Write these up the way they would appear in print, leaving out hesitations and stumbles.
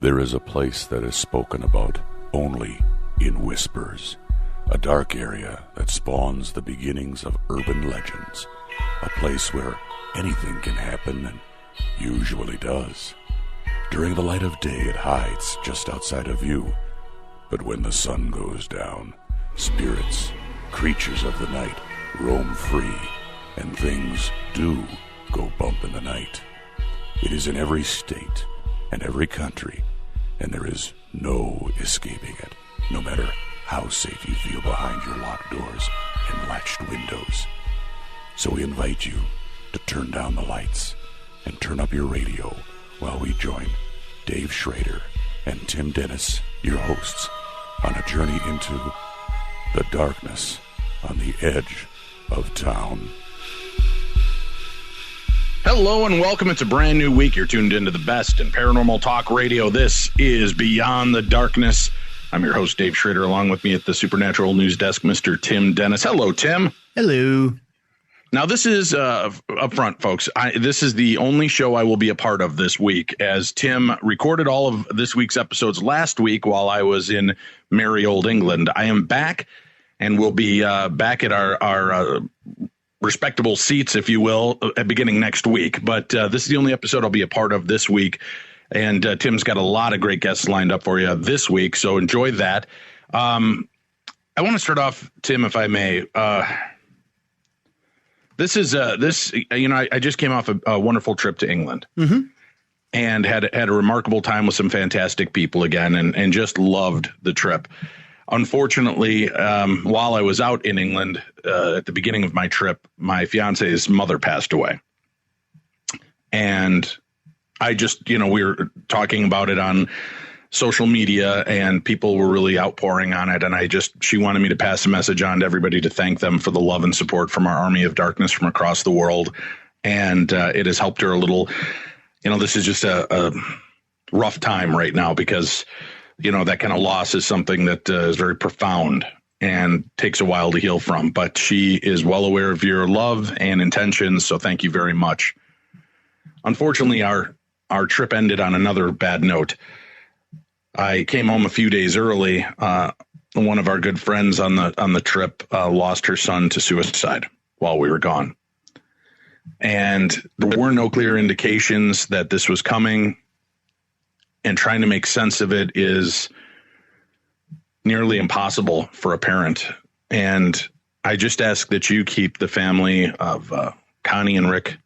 There is a place that is spoken about only in whispers, a dark area that spawns the beginnings of urban legends, a place where anything can happen and usually does. During the light of day, it hides just outside of view, but when the sun goes down, spirits, creatures of the night, roam free, and things do go bump in the night. It is in every state and every country, and there is no escaping it, no matter how safe you feel behind your locked doors and latched windows. So we invite you to turn down the lights and turn up your radio while we join Dave Schrader and Tim Dennis, your hosts, on a journey into the darkness on the edge of town. Hello and welcome. It's a brand new week. You're tuned into the best in paranormal talk radio. This is Beyond the Darkness. I'm your host, Dave Schrader. Along with me at the Supernatural News Desk, Mr. Tim Dennis. Hello, Tim. Hello. Now, this is up front, folks. This is the only show I will be a part of this week, as Tim recorded all of this week's episodes last week while I was in merry old England. I am back and will be back at our respectable seats, if you will, beginning next week. But this is the only episode I'll be a part of this week. And Tim's got a lot of great guests lined up for you this week, so enjoy that. I want to start off, Tim, if I may. I just came off a wonderful trip to England, and had a remarkable time with some fantastic people again, and just loved the trip. Unfortunately, while I was out in England at the beginning of my trip, my fiance's mother passed away. And I just, we were talking about it on social media and people were really outpouring on it. And she wanted me to pass a message on to everybody to thank them for the love and support from our army of darkness from across the world. And it has helped her a little. This is just a rough time right now because that kind of loss is something that is very profound and takes a while to heal from. But she is well aware of your love and intentions, so thank you very much. Unfortunately, our trip ended on another bad note. I came home a few days early. One of our good friends on the trip lost her son to suicide while we were gone. And there were no clear indications that this was coming. And trying to make sense of it is nearly impossible for a parent. And I just ask that you keep the family of Connie and Rick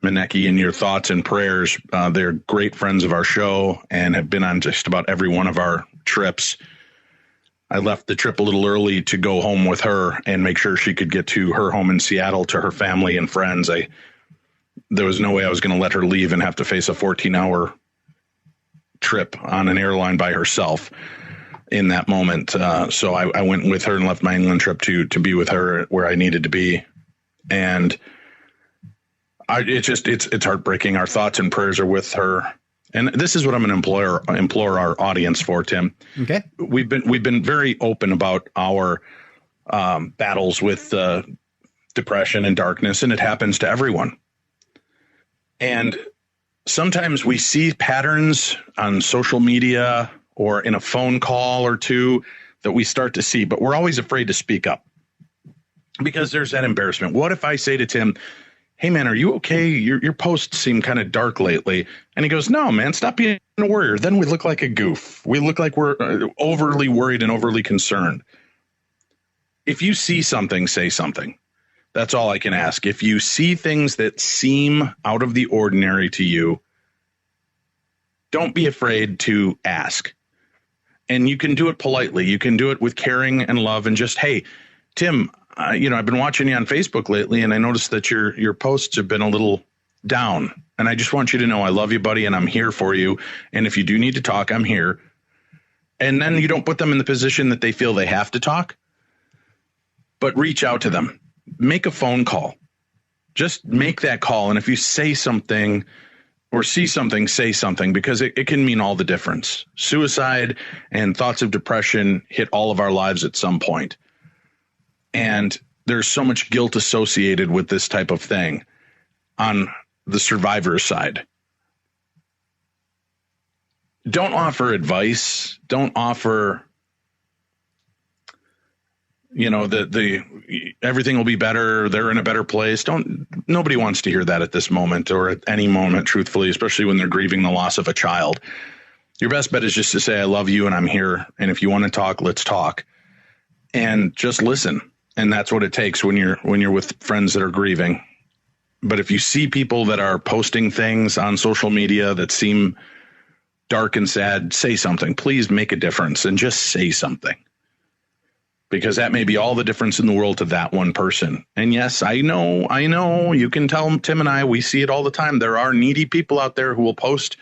Manecki in your thoughts and prayers. They're great friends of our show and have been on just about every one of our trips. I left the trip a little early to go home with her and make sure she could get to her home in Seattle to her family and friends. There was no way I was going to let her leave and have to face a 14-hour trip on an airline by herself in that moment. So I went with her and left my England trip to be with her where I needed to be. And it's heartbreaking. Our thoughts and prayers are with her. And this is what I'm going to implore our audience for, Tim. Okay. We've been very open about our battles with depression and darkness, and it happens to everyone. And sometimes we see patterns on social media or in a phone call or two that we start to see, but we're always afraid to speak up because there's that embarrassment. What if I say to Tim, "Hey man, are you okay? Your posts seem kind of dark lately." And he goes, "No, man, stop being a worrier." Then we look like a goof. We look like we're overly worried and overly concerned. If you see something, say something. That's all I can ask. If you see things that seem out of the ordinary to you, don't be afraid to ask. And you can do it politely. You can do it with caring and love and just, "Hey, Tim, I've been watching you on Facebook lately and I noticed that your posts have been a little down. And I just want you to know I love you, buddy, and I'm here for you. And if you do need to talk, I'm here." And then you don't put them in the position that they feel they have to talk, but reach out to them. Make a phone call. Just make that call. And if you say something or see something, say something, because it can mean all the difference. Suicide and thoughts of depression hit all of our lives at some point. And there's so much guilt associated with this type of thing on the survivor side. don't offer advice. Don't offer, the everything will be better. They're in a better place. Nobody wants to hear that at this moment or at any moment, truthfully, especially when they're grieving the loss of a child. Your best bet is just to say, I love you and I'm here. And if you want to talk, let's talk. And just listen. And that's what it takes when you're with friends that are grieving. But if you see people that are posting things on social media that seem dark and sad, say something. Please make a difference and just say something. Because that may be all the difference in the world to that one person. And yes, I know, you can tell Tim and I, we see it all the time. There are needy people out there who will post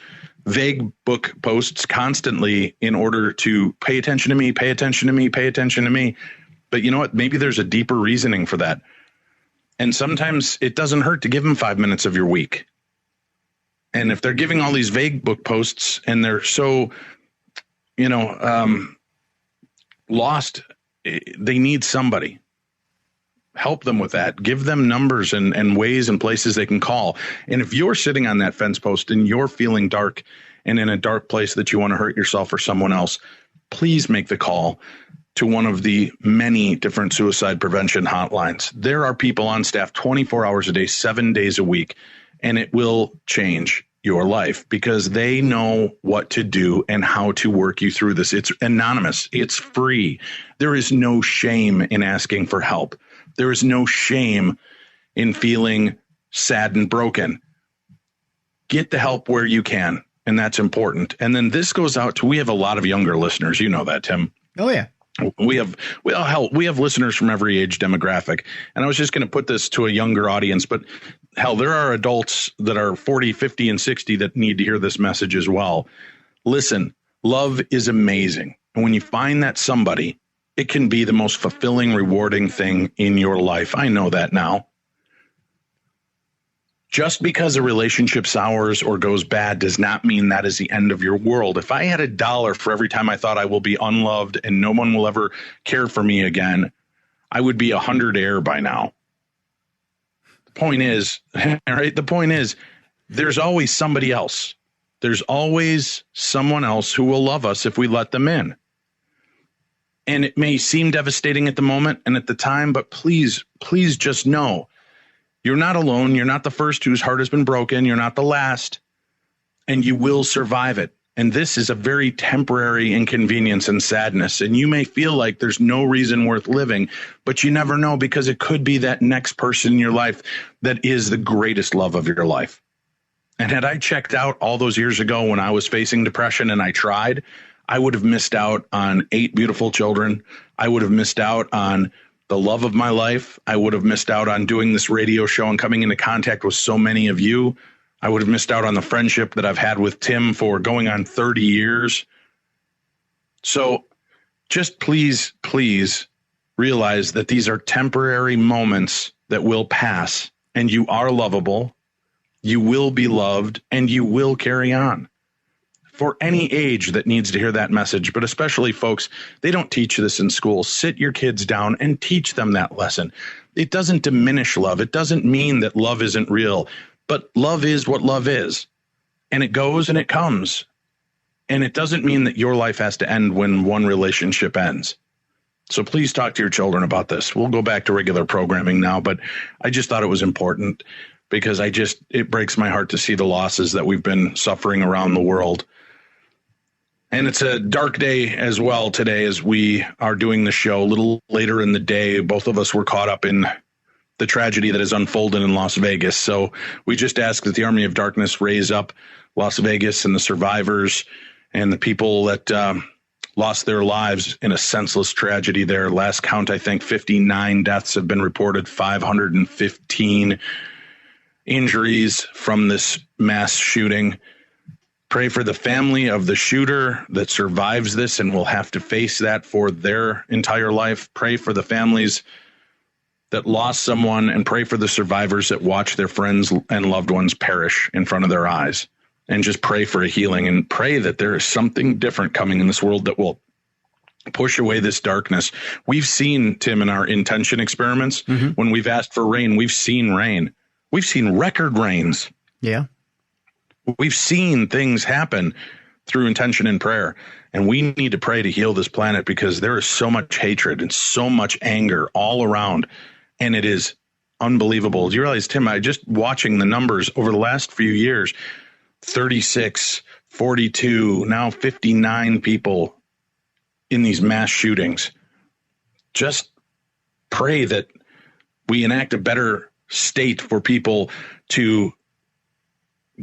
vague book posts constantly in order to pay attention to me, pay attention to me, pay attention to me. But you know what? Maybe there's a deeper reasoning for that. And sometimes it doesn't hurt to give them 5 minutes of your week. And if they're giving all these vague book posts and they're so, lost, they need somebody. Help them with that. Give them numbers and ways and places they can call. And if you're sitting on that fence post and you're feeling dark and in a dark place that you want to hurt yourself or someone else, please make the call to one of the many different suicide prevention hotlines. There are people on staff 24 hours a day, 7 days a week, and it will change your life because they know what to do and how to work you through this. It's anonymous. It's free. There is no shame in asking for help. There is no shame in feeling sad and broken. Get the help where you can, and that's important. And then this goes out to, we have a lot of younger listeners. You know that, Tim. Oh, yeah. We have listeners from every age demographic. And I was just going to put this to a younger audience, but hell, there are adults that are 40, 50, and 60 that need to hear this message as well. Listen, love is amazing. And when you find that somebody, it can be the most fulfilling, rewarding thing in your life. I know that now. Just because a relationship sours or goes bad does not mean that is the end of your world. If I had $1 for every time I thought I will be unloved and no one will ever care for me again, I would be 100 air by now. The point is, there's always somebody else. There's always someone else who will love us if we let them in. And it may seem devastating at the moment and at the time, but please just know, you're not alone. You're not the first whose heart has been broken. You're not the last, and you will survive it. And this is a very temporary inconvenience and sadness. And you may feel like there's no reason worth living, but you never know, because it could be that next person in your life that is the greatest love of your life. And had I checked out all those years ago when I was facing depression and I tried, I would have missed out on 8 beautiful children. I would have missed out on the love of my life. I would have missed out on doing this radio show and coming into contact with so many of you. I would have missed out on the friendship that I've had with Tim for going on 30 years. So just please realize that these are temporary moments that will pass, and you are lovable, you will be loved, and you will carry on. For any age that needs to hear that message, but especially folks, they don't teach this in school. Sit your kids down and teach them that lesson. It doesn't diminish love. It doesn't mean that love isn't real, but love is what love is. And it goes and it comes. And it doesn't mean that your life has to end when one relationship ends. So please talk to your children about this. We'll go back to regular programming now, but I just thought it was important because it breaks my heart to see the losses that we've been suffering around the world. And it's a dark day as well today as we are doing the show. A little later in the day, both of us were caught up in the tragedy that has unfolded in Las Vegas. So we just ask that the Army of Darkness raise up Las Vegas and the survivors and the people that lost their lives in a senseless tragedy there. Last count, I think 59 deaths have been reported, 515 injuries from this mass shooting. Pray for the family of the shooter that survives this and will have to face that for their entire life. Pray for the families that lost someone, and pray for the survivors that watch their friends and loved ones perish in front of their eyes. And just pray for a healing, and pray that there is something different coming in this world that will push away this darkness. We've seen, Tim, in our intention experiments, when we've asked for rain, we've seen rain. We've seen record rains. Yeah. We've seen things happen through intention and prayer. And we need to pray to heal this planet because there is so much hatred and so much anger all around. And it is unbelievable. You realize, Tim, I just watching the numbers over the last few years, 36, 42, now 59 people in these mass shootings. Just pray that we enact a better state for people to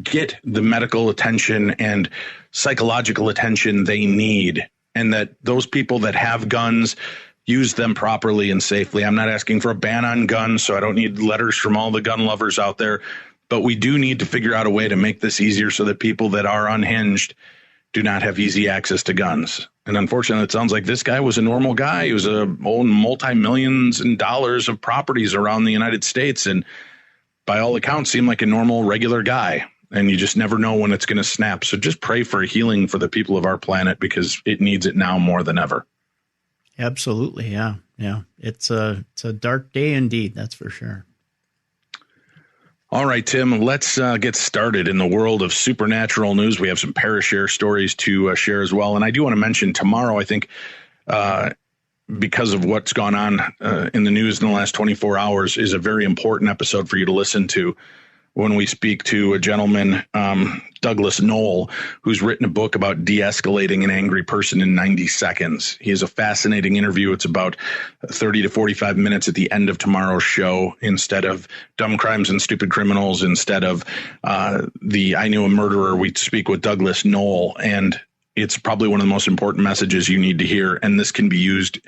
get the medical attention and psychological attention they need, and that those people that have guns use them properly and safely. I'm not asking for a ban on guns, so I don't need letters from all the gun lovers out there, but we do need to figure out a way to make this easier so that people that are unhinged do not have easy access to guns. And unfortunately, it sounds like this guy was a normal guy. He was owned multi-millions in dollars of properties around the United States, and by all accounts, seemed like a normal, regular guy. And you just never know when it's going to snap. So just pray for healing for the people of our planet because it needs it now more than ever. Absolutely. Yeah. Yeah. It's a dark day indeed. That's for sure. All right, Tim, let's get started in the world of supernatural news. We have some ParaShare stories to share as well. And I do want to mention tomorrow, I think, because of what's gone on in the news in the last 24 hours, is a very important episode for you to listen to when we speak to a gentleman, Douglas Knoll, who's written a book about de-escalating an angry person in 90 seconds. He has a fascinating interview. It's about 30 to 45 minutes at the end of tomorrow's show. Instead of Dumb Crimes and Stupid Criminals, instead of the I Knew a Murderer, we speak with Douglas Knoll. And it's probably one of the most important messages you need to hear. And this can be used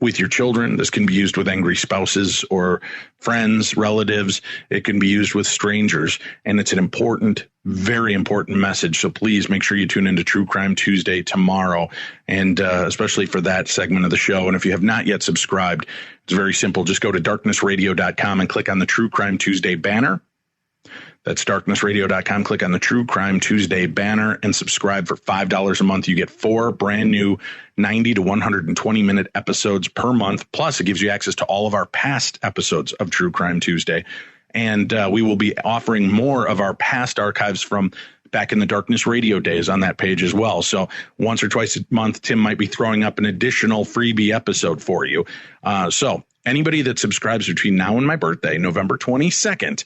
with your children. This can be used with angry spouses or friends, relatives. It can be used with strangers. And it's an important, very important message. So please make sure you tune into True Crime Tuesday tomorrow, and especially for that segment of the show. And if you have not yet subscribed, it's very simple. Just go to darknessradio.com and click on the True Crime Tuesday banner. That's darknessradio.com. Click on the True Crime Tuesday banner and subscribe for $5 a month. You get 4 brand new 90 to 120 minute episodes per month. Plus, it gives you access to all of our past episodes of True Crime Tuesday. And we will be offering more of our past archives from back in the Darkness Radio days on that page as well. So once or twice a month, Tim might be throwing up an additional freebie episode for you. So anybody that subscribes between now and my birthday, November 22nd,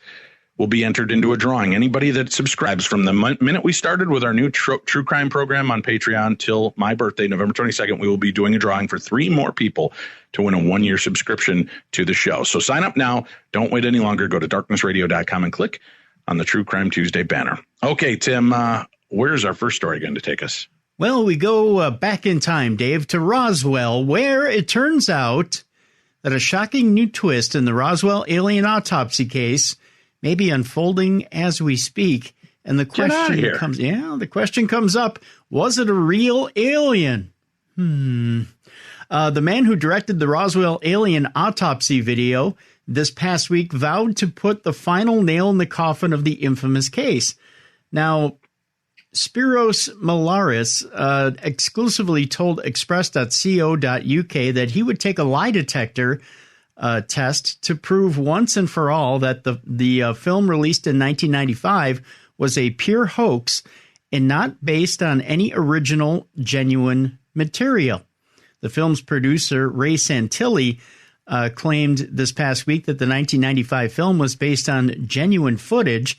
will be entered into a drawing. Anybody that subscribes from the minute we started with our new true crime program on Patreon till my birthday, November 22nd, we will be doing a drawing for 3 more people to win a 1-year subscription to the show. So sign up now. Don't wait any longer. Go to darknessradio.com and click on the True Crime Tuesday banner. Okay, Tim, where's our first story going to take us? Well, we go back in time, Dave, to Roswell, where it turns out that a shocking new twist in the Roswell alien autopsy case may be unfolding as we speak. And the question comes up, was it a real alien? The man who directed the Roswell alien autopsy video this past week vowed to put the final nail in the coffin of the infamous case. Now, Spiros Malaris exclusively told express.co.uk that he would take a lie detector test to prove once and for all that the film released in 1995 was a pure hoax and not based on any original, genuine material. The film's producer, Ray Santilli, claimed this past week that the 1995 film was based on genuine footage,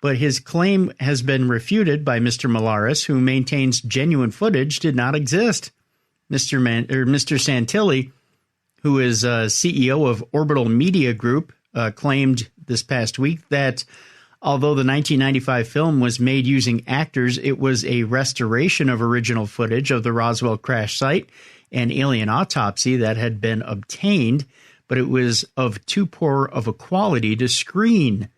but his claim has been refuted by Mr. Malaris, who maintains genuine footage did not exist. Mr. Santilli, who is CEO of Orbital Media Group, claimed this past week that although the 1995 film was made using actors, it was a restoration of original footage of the Roswell crash site and alien autopsy that had been obtained, but it was of too poor of a quality to screen.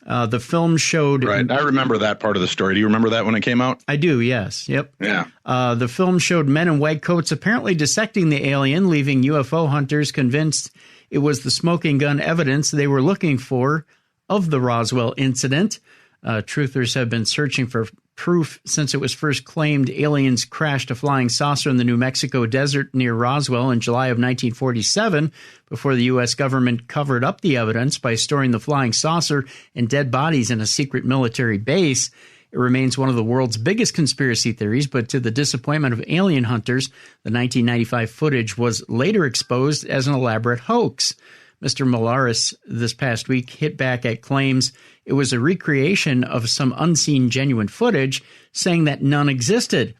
The film showed... Right. I remember that part of the story. Do you remember that when it came out? I do, yes. Yep. Yeah. The film showed men in white coats apparently dissecting the alien, leaving UFO hunters convinced it was the smoking gun evidence they were looking for of the Roswell incident. Truthers have been searching for proof since it was first claimed aliens crashed a flying saucer in the New Mexico desert near Roswell in July of 1947, before the U.S. government covered up the evidence by storing the flying saucer and dead bodies in a secret military base. It remains one of the world's biggest conspiracy theories, but to the disappointment of alien hunters, the 1995 footage was later exposed as an elaborate hoax. Mr. Molaris this past week hit back at claims it was a recreation of some unseen genuine footage, saying that none existed.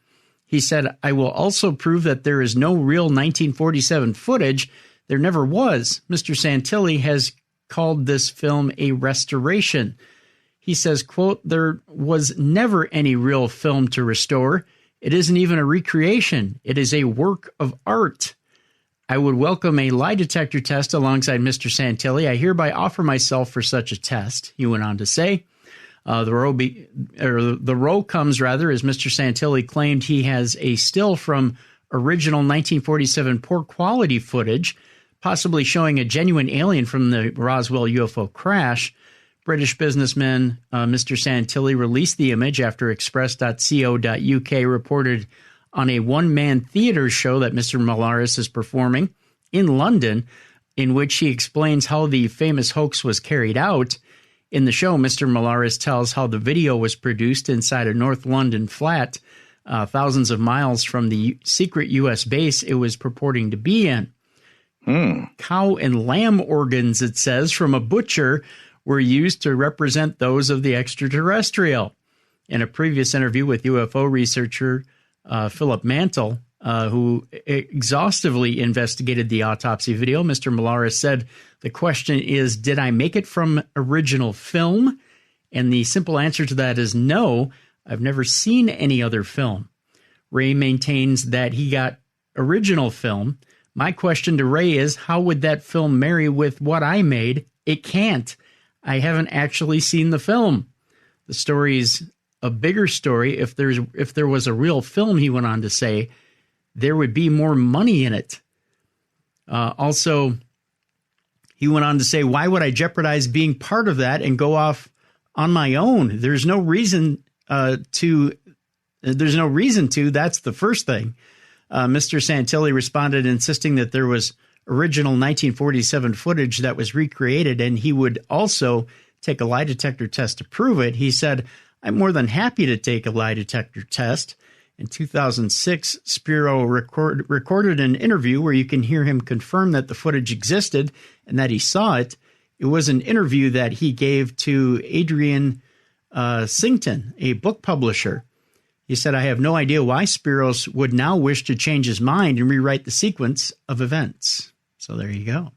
He said, "I will also prove that there is no real 1947 footage. There never was." Mr. Santilli has called this film a restoration. He says, quote, "There was never any real film to restore. It isn't even a recreation. It is a work of art. I would welcome a lie detector test alongside Mr. Santilli. I hereby offer myself for such a test," he went on to say. The row comes as Mr. Santilli claimed he has a still from original 1947 poor quality footage, possibly showing a genuine alien from the Roswell UFO crash. British businessman Mr. Santilli released the image after Express.co.uk reported on a one-man theater show that Mr. Molaris is performing in London, in which he explains how the famous hoax was carried out. In the show, Mr. Molaris tells how the video was produced inside a North London flat, thousands of miles from the secret U.S. base it was purporting to be in. Cow and lamb organs, it says, from a butcher were used to represent those of the extraterrestrial. In a previous interview with UFO researcher Philip Mantle, who exhaustively investigated the autopsy video, Mr. Molaris said, "The question is, did I make it from original film?" And the simple answer to that is no. I've never seen any other film. Ray maintains that he got original film. My question to Ray is, how would that film marry with what I made? It can't. I haven't actually seen the film. The story's a bigger story. If there was a real film, he went on to say, there would be more money in it. Also, he went on to say, why would I jeopardize being part of that and go off on my own? There's no reason to. That's the first thing. Mr. Santilli responded, insisting that there was original 1947 footage that was recreated, and he would also take a lie detector test to prove it. He said, I'm more than happy to take a lie detector test. In 2006, Spiro recorded an interview where you can hear him confirm that the footage existed and that he saw it. It was an interview that he gave to Adrian Sington, a book publisher. He said, I have no idea why Spiros would now wish to change his mind and rewrite the sequence of events. So there you go.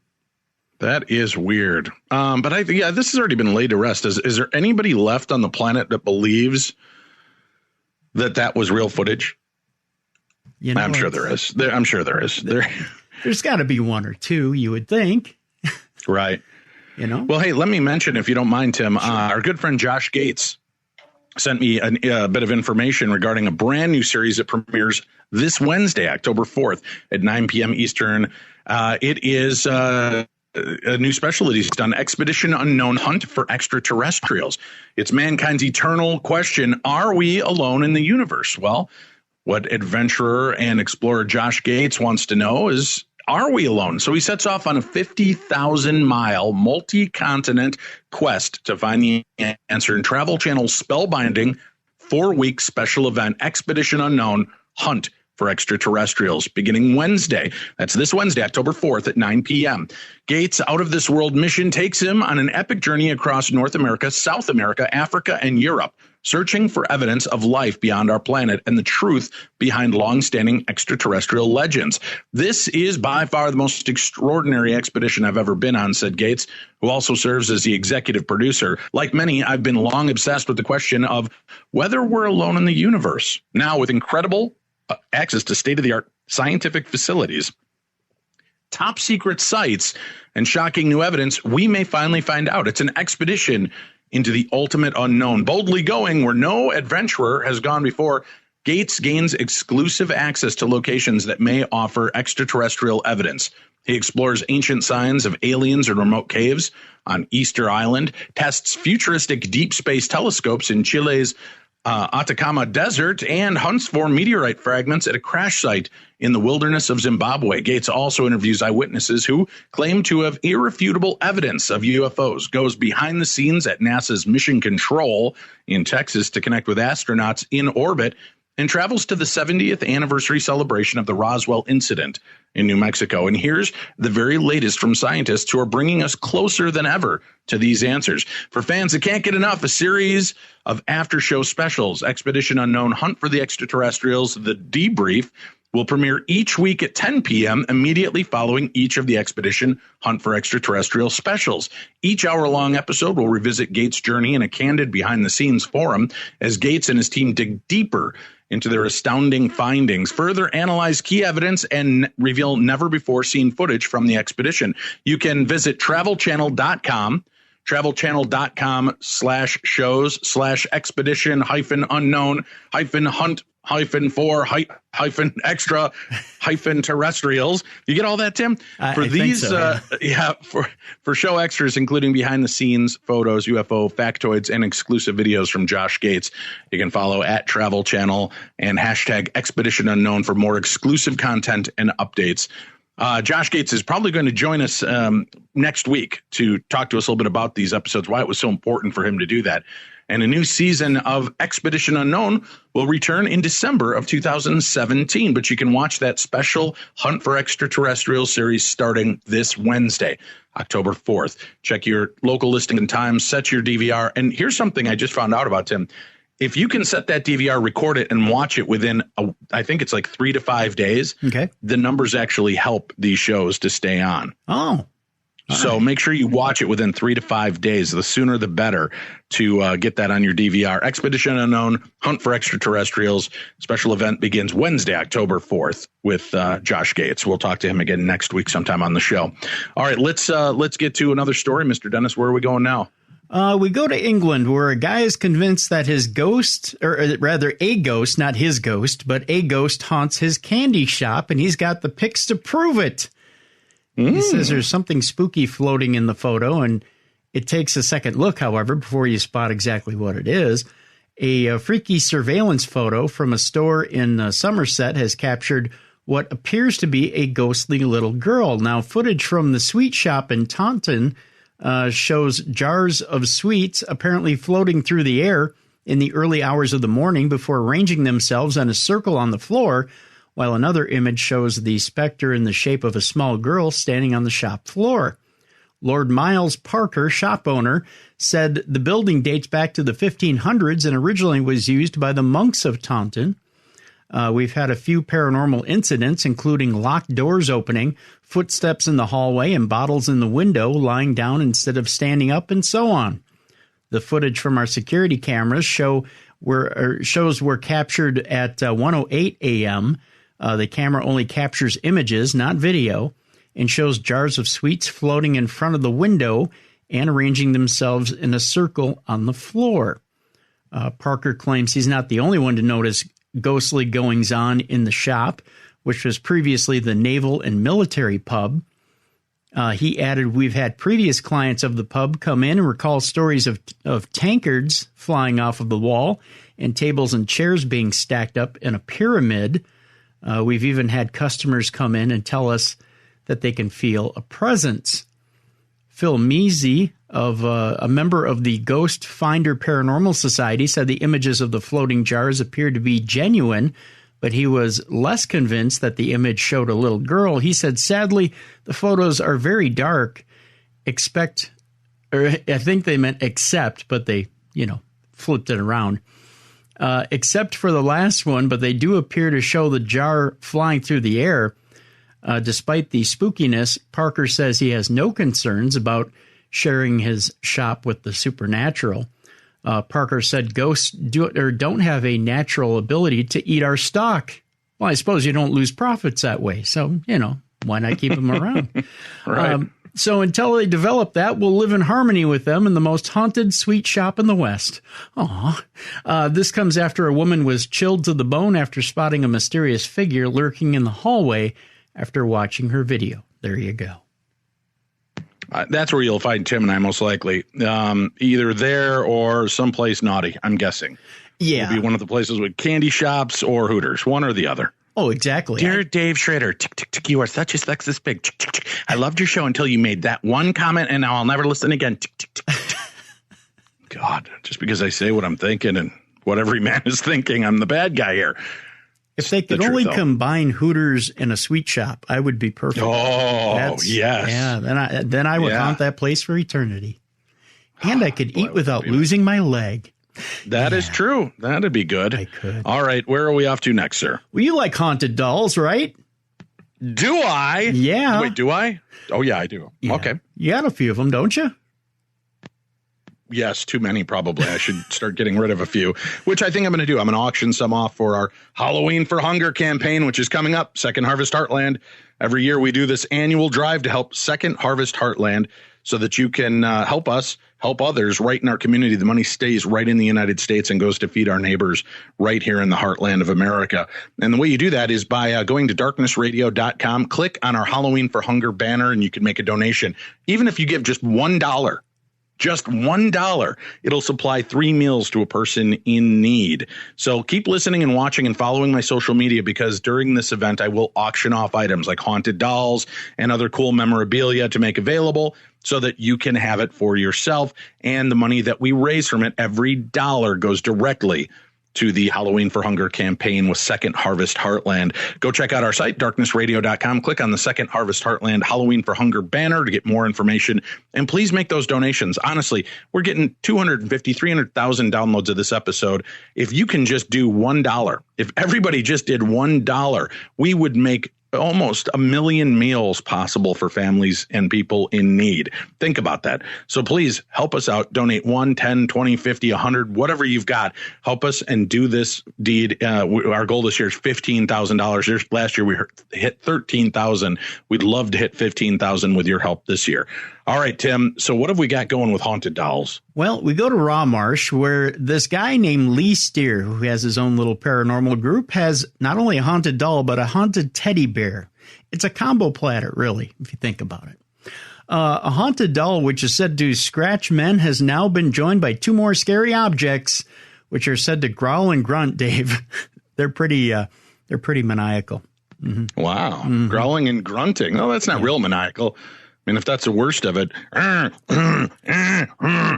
That is weird. But I think, this has already been laid to rest. Is there anybody left on the planet that believes that was real footage? I'm sure there is. I'm sure there is. There's got to be one or two, you would think. Right. Well, hey, let me mention, if you don't mind, Tim, our good friend Josh Gates sent me a bit of information regarding a brand new series that premieres this Wednesday, October 4th at 9 p.m. Eastern. It is a new special that he's done, Expedition Unknown: Hunt for Extraterrestrials. It's mankind's eternal question, are we alone in the universe? Well, what adventurer and explorer Josh Gates wants to know is, are we alone? So he sets off on a 50,000-mile multi-continent quest to find the answer in Travel Channel's spellbinding 4-week special event, Expedition Unknown: Hunt for Extraterrestrials, beginning Wednesday. That's this Wednesday, October 4th at 9 p.m. Gates' out-of-this-world mission takes him on an epic journey across North America, South America, Africa, and Europe, searching for evidence of life beyond our planet and the truth behind long-standing extraterrestrial legends. This is by far the most extraordinary expedition I've ever been on, said Gates, who also serves as the executive producer. Like many, I've been long obsessed with the question of whether we're alone in the universe. Now, with incredible access to state-of-the-art scientific facilities, top secret sites, and shocking new evidence, we may finally find out. It's an expedition into the ultimate unknown, boldly going where no adventurer has gone before. Gates gains exclusive access to locations that may offer extraterrestrial evidence. He explores ancient signs of aliens in remote caves on Easter Island, tests futuristic deep space telescopes in Chile's Atacama Desert and hunts for meteorite fragments at a crash site in the wilderness of Zimbabwe. Gates also interviews eyewitnesses who claim to have irrefutable evidence of UFOs, goes behind the scenes at NASA's Mission Control in Texas to connect with astronauts in orbit, and travels to the 70th anniversary celebration of the Roswell incident in New Mexico. And here's the very latest from scientists who are bringing us closer than ever to these answers. For fans that can't get enough, a series of after-show specials, Expedition Unknown, Hunt for the Extraterrestrials, The Debrief, will premiere each week at 10 p.m. immediately following each of the Expedition Hunt for Extraterrestrial specials. Each hour-long episode will revisit Gates' journey in a candid behind-the-scenes forum as Gates and his team dig deeper into their astounding findings, further analyze key evidence, and reveal never-before-seen footage from the expedition. You can visit travelchannel.com/shows/expedition-unknown-hunt-for-extra-terrestrials. You get all that, Tim? For these, so, yeah. For show extras, including behind-the-scenes photos, UFO factoids, and exclusive videos from Josh Gates, you can follow at Travel Channel and hashtag Expedition Unknown for more exclusive content and updates. Josh Gates is probably going to join us next week to talk to us a little bit about these episodes, why it was so important for him to do that. And a new season of Expedition Unknown will return in December of 2017. But you can watch that special Hunt for Extraterrestrial series starting this Wednesday, October 4th. Check your local listing and times, set your DVR. And here's something I just found out about, Tim. If you can set that DVR, record it, and watch it within, I think it's like 3 to 5 days, okay, the numbers actually help these shows to stay on. Oh. So make sure you watch it within 3 to 5 days. The sooner, the better to get that on your DVR. Expedition Unknown, Hunt for Extraterrestrials. Special event begins Wednesday, October 4th with Josh Gates. We'll talk to him again next week sometime on the show. All right, let's get to another story. Mr. Dennis, where are we going now? We go to England, where a guy is convinced that his ghost, or rather a ghost, not his ghost, but a ghost haunts his candy shop, and he's got the pics to prove it. He says there's something spooky floating in the photo, and it takes a second look, however, before you spot exactly what it is. A freaky surveillance photo from a store in Somerset has captured what appears to be a ghostly little girl. Now, footage from the sweet shop in Taunton shows jars of sweets apparently floating through the air in the early hours of the morning before arranging themselves in a circle on the floor, while another image shows the specter in the shape of a small girl standing on the shop floor. Lord Miles Parker, shop owner, said the building dates back to the 1500s and originally was used by the monks of Taunton. We've had a few paranormal incidents, including locked doors opening, footsteps in the hallway, and bottles in the window lying down instead of standing up, and so on. The footage from our security cameras shows were captured at 1:08 a.m. The camera only captures images, not video, and shows jars of sweets floating in front of the window and arranging themselves in a circle on the floor. Parker claims he's not the only one to notice ghostly goings-on in the shop, which was previously the Naval and Military Pub. He added, we've had previous clients of the pub come in and recall stories of tankards flying off of the wall and tables and chairs being stacked up in a pyramid. We've even had customers come in and tell us that they can feel a presence. Phil Measy, a member of the Ghost Finder Paranormal Society, said the images of the floating jars appeared to be genuine, but he was less convinced that the image showed a little girl. He said, sadly, the photos are very dark. I think they meant except, but they, flipped it around. Except for the last one, but they do appear to show the jar flying through the air. Despite the spookiness, Parker says he has no concerns about sharing his shop with the supernatural. Parker said ghosts don't have a natural ability to eat our stock. Well, I suppose you don't lose profits that way. So, why not keep them around? Right. So until they develop that, we'll live in harmony with them in the most haunted sweet shop in the West. This comes after a woman was chilled to the bone after spotting a mysterious figure lurking in the hallway after watching her video. There you go. That's where you'll find Tim and I most likely, either there or someplace naughty, I'm guessing. Yeah. Will be one of the places with candy shops or Hooters, one or the other. Oh, exactly. Dear Dave Schrader, tick, tick, tick, you are such a sexist pig. Tick, tick, tick. I loved your show until you made that one comment, and now I'll never listen again. Tick, tick, tick, tick. God, just because I say what I'm thinking and what every man is thinking, I'm the bad guy here. If they could only combine Hooters and a sweet shop, I would be perfect. Oh, yes. Yeah, then I would haunt that place for eternity. And I could eat without losing my leg. That is true. That'd be good. I could. All right. Where are we off to next, sir? Well, you like haunted dolls, right? Do I? Yeah. Wait, do I? Oh, yeah, I do. Yeah. Okay. You got a few of them, don't you? Yes, too many probably. I should start getting rid of a few, which I think I'm going to do. I'm going to auction some off for our Halloween for Hunger campaign, which is coming up, Second Harvest Heartland. Every year we do this annual drive to help Second Harvest Heartland so that you can help us, help others right in our community. The money stays right in the United States and goes to feed our neighbors right here in the heartland of America. And the way you do that is by going to darknessradio.com, click on our Halloween for Hunger banner, and you can make a donation. Even if you give just $1, just $1, it'll supply 3 meals to a person in need. So keep listening and watching and following my social media, because during this event, I will auction off items like haunted dolls and other cool memorabilia to make available so that you can have it for yourself. And the money that we raise from it, every dollar goes directly to the Halloween for Hunger campaign with Second Harvest Heartland. Go check out our site, darknessradio.com. Click on the Second Harvest Heartland Halloween for Hunger banner to get more information. And please make those donations. Honestly, we're getting 250, 300,000 downloads of this episode. If you can just do $1, if everybody just did $1, we would make almost 1 million meals possible for families and people in need. Think about that. So please help us out. Donate 1, 10, 20, 50, 100, whatever you've got. Help us and do this deed. Our goal this year is $15,000. Last year we hit 13,000. We'd love to hit 15,000 with your help this year. All right, Tim. So what have we got going with haunted dolls? Well, we go to Raw Marsh, where this guy named Lee Steer, who has his own little paranormal group, has not only a haunted doll, but a haunted teddy bear. It's a combo platter, really, if you think about it. A haunted doll, which is said to scratch men, has now been joined by 2 more scary objects, which are said to growl and grunt, Dave. They're pretty maniacal. Mm-hmm. Wow. Mm-hmm. Growling and grunting. Oh, that's not real maniacal. I mean, if that's the worst of it,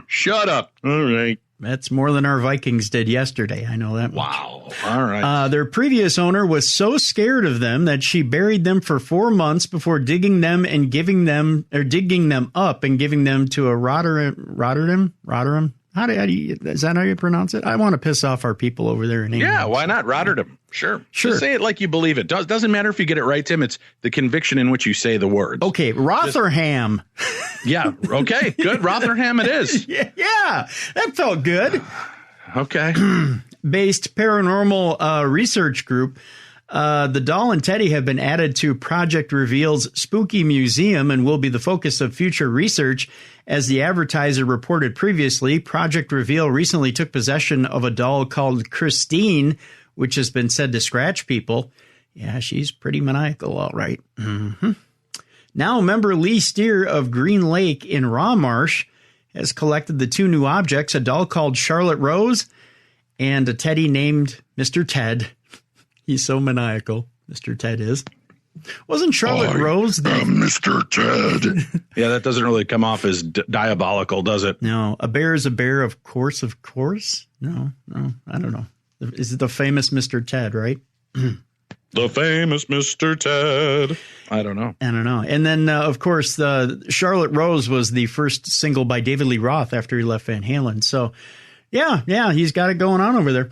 shut up. All right. That's more than our Vikings did yesterday. I know that much. Wow. All right. Their previous owner was so scared of them that she buried them for 4 months before digging them up and giving them to a Rotterdam. How do you, is that how you pronounce it? I want to piss off our people over there in England. Yeah, why not? Rotterdam. Sure. Just say it like you believe it. Doesn't matter if you get it right, Tim. It's the conviction in which you say the words. Okay, Rotherham. Yeah, okay, good. Rotherham it is. Yeah, that felt good. Okay. Based paranormal research group. The doll and Teddy have been added to Project Reveal's Spooky Museum and will be the focus of future research. As the advertiser reported previously, Project Reveal recently took possession of a doll called Christine, which has been said to scratch people. Yeah, she's pretty maniacal, all right. Mm-hmm. Now, member Lee Steer of Green Lake in Raw Marsh has collected the 2 new objects, a doll called Charlotte Rose and a teddy named Mr. Ted. He's so maniacal, Mr. Ted is. Wasn't Charlotte Rose the Mr. Ted? Yeah, that doesn't really come off as diabolical, does it? No, a bear is a bear, of course. No, I don't know. Is it the famous Mr. Ted, right? The famous Mr. Ted. I don't know. And then, of course, Charlotte Rose was the first single by David Lee Roth after he left Van Halen. So, yeah, he's got it going on over there.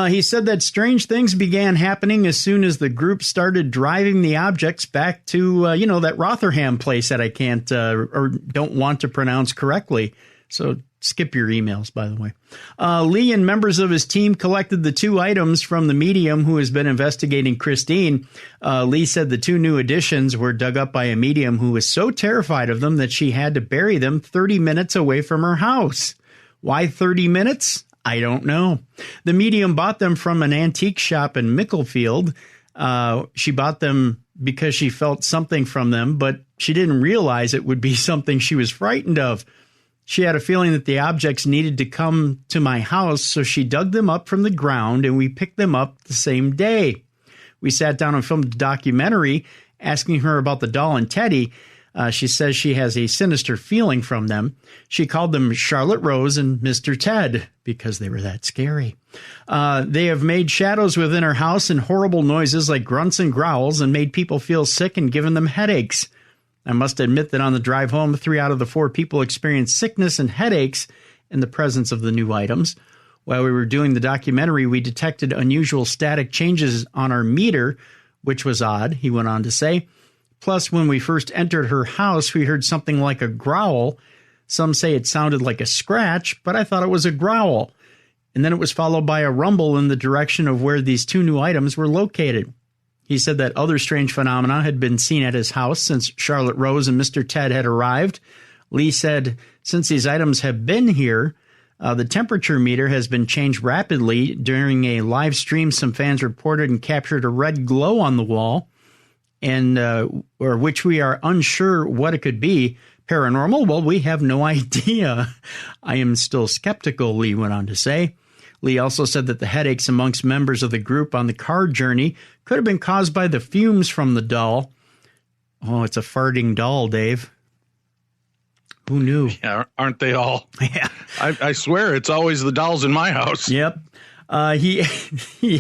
He said that strange things began happening as soon as the group started driving the objects back to, that Rotherham place that I can't or don't want to pronounce correctly. So skip your emails, by the way. Lee and members of his team collected the 2 items from the medium who has been investigating Christine. Lee said the 2 new additions were dug up by a medium who was so terrified of them that she had to bury them 30 minutes away from her house. Why 30 minutes? I don't know. The medium bought them from an antique shop in Micklefield. She bought them because she felt something from them, but she didn't realize it would be something she was frightened of. She had a feeling that the objects needed to come to my house, so she dug them up from the ground, and we picked them up the same day. We sat down and filmed a documentary asking her about the doll and Teddy. She says she has a sinister feeling from them. She called them Charlotte Rose and Mr. Ted because they were that scary. They have made shadows within her house and horrible noises like grunts and growls and made people feel sick and given them headaches. I must admit that on the drive home, 3 out of the 4 people experienced sickness and headaches in the presence of the new items. While we were doing the documentary, we detected unusual static changes on our meter, which was odd, he went on to say. Plus, when we first entered her house, we heard something like a growl. Some say it sounded like a scratch, but I thought it was a growl. And then it was followed by a rumble in the direction of where these 2 new items were located. He said that other strange phenomena had been seen at his house since Charlotte Rose and Mr. Ted had arrived. Lee said, since these items have been here, the temperature meter has been changed rapidly. During a live stream, some fans reported and captured a red glow on the wall, and or which we are unsure what it could be. Paranormal? Well, we have no idea. I am still skeptical, Lee went on to say. Lee also said that the headaches amongst members of the group on the car journey could have been caused by the fumes from the doll. Oh, it's a farting doll, Dave. Who knew? Yeah, aren't they all? Yeah. I swear it's always the dolls in my house. Yep. He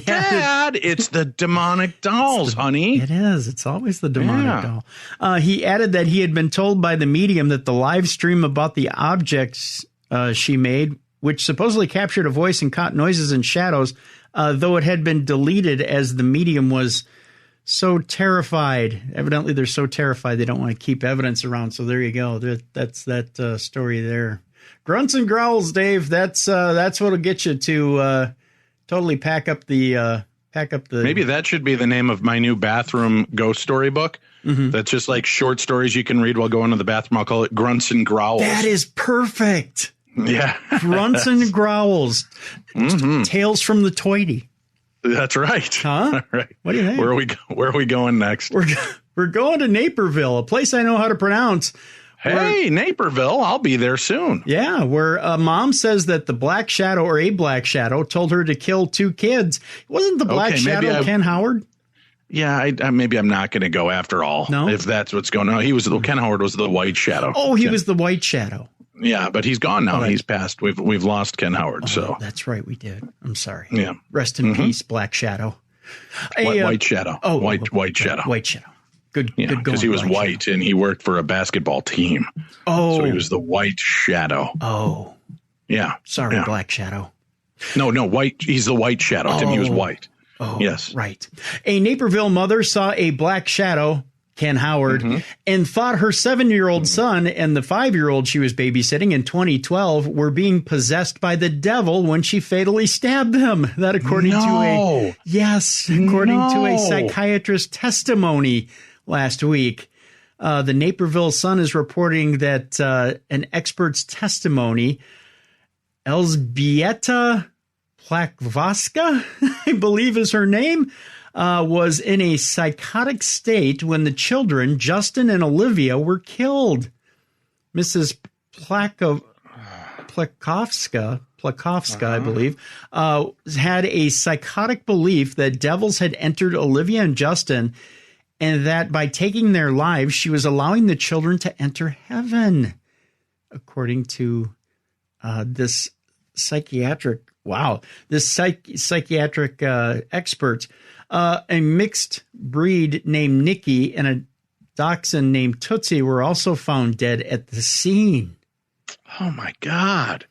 Dad, it's the demonic dolls, honey. It is. It's always the demonic doll. He added that he had been told by the medium that the live stream about the objects she made, which supposedly captured a voice and caught noises and shadows, though it had been deleted as the medium was so terrified. Evidently, they're so terrified they don't want to keep evidence around. So there you go. That's that story there. Grunts and growls, Dave. That's what'll get you to totally pack up the. Maybe that should be the name of my new bathroom ghost story book. Mm-hmm. That's just like short stories you can read while going to the bathroom. I'll call it Grunts and Growls. That is perfect. Yeah. Grunts and growls. Mm-hmm. Tales from the Toity. That's right. Huh? All right. What do you think? Where are we going next? We're going to Naperville, a place I know how to pronounce. Hey, Naperville. I'll be there soon. Yeah, where a mom says that the Black Shadow or a Black Shadow told her to kill 2 kids. Wasn't the Black Shadow Ken Howard? Yeah, maybe I'm not going to go after all. No? If that's what's going on. Ken Howard was the White Shadow. Oh, he was the White Shadow. Yeah, but he's gone now. He's passed. We've lost Ken Howard. So that's right, we did. I'm sorry. Yeah. Rest in peace, Black Shadow. White Shadow. White Shadow. White Shadow. Good. Yeah, because he was white and he worked for a basketball team. Oh, so he was the White Shadow. Oh, yeah. Sorry, yeah. Black Shadow. No, white. He's the White Shadow. Tim, he was white. Oh, yes, right. A Naperville mother saw a Black Shadow, Ken Howard, and thought her 7-year-old son and the 5-year-old she was babysitting in 2012 were being possessed by the devil when she fatally stabbed them. That according to a psychiatrist's testimony last week. The Naperville Sun is reporting that an expert's testimony, Elzbieta Plakvaska, I believe is her name, was in a psychotic state when the children, Justin and Olivia, were killed. Mrs. Plakowska, I believe, had a psychotic belief that devils had entered Olivia and Justin, and that by taking their lives, she was allowing the children to enter heaven, according to this psychiatric expert. A mixed breed named Nikki and a dachshund named Tootsie were also found dead at the scene. Oh, my God.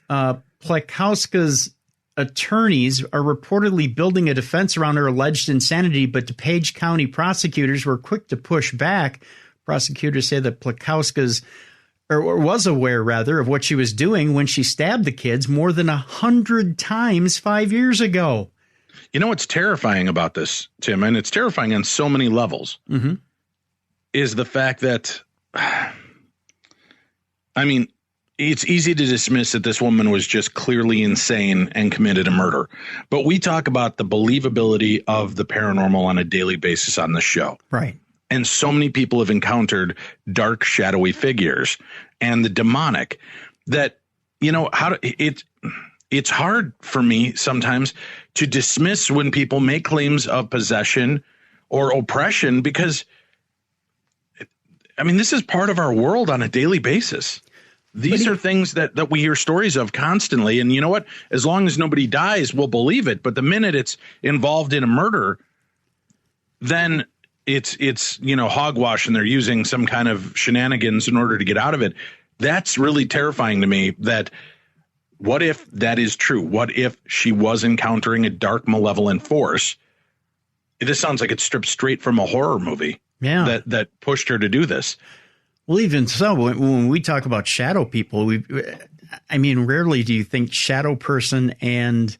Plakowska's attorneys are reportedly building a defense around her alleged insanity, but DuPage County prosecutors were quick to push back. Prosecutors say that Plakowska's was aware, rather, of what she was doing when she stabbed the kids more than 100 times 5 years ago. You know what's terrifying about this, Tim, and it's terrifying on so many levels, is the fact that, I mean, it's easy to dismiss that this woman was just clearly insane and committed a murder. But we talk about the believability of the paranormal on a daily basis on the show. Right. And so many people have encountered dark, shadowy figures and the demonic. that, it's hard for me sometimes to dismiss when people make claims of possession or oppression, because this is part of our world on a daily basis. These are things that we hear stories of constantly. And you know what? As long as nobody dies, we'll believe it. But the minute it's involved in a murder, then it's hogwash, and they're using some kind of shenanigans in order to get out of it. That's really terrifying to me. That what if that is true? What if she was encountering a dark, malevolent force? This sounds like it's stripped straight from a horror movie. Yeah, that pushed her to do this. Well, even so, when we talk about shadow people, rarely do you think shadow person and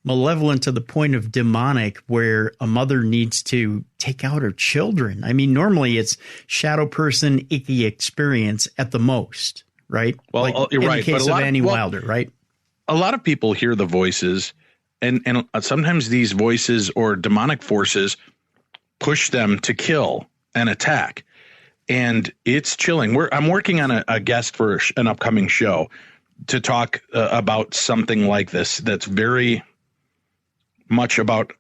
malevolent to the point of demonic, where a mother needs to take out her children. Normally it's shadow person, icky experience at the most, right? Well, like you're right. In the case of Annie Wilder, right? A lot of people hear the voices, and sometimes these voices or demonic forces push them to kill and attack. And it's chilling. I'm working on a guest for an upcoming show to talk about something like this. That's very much about,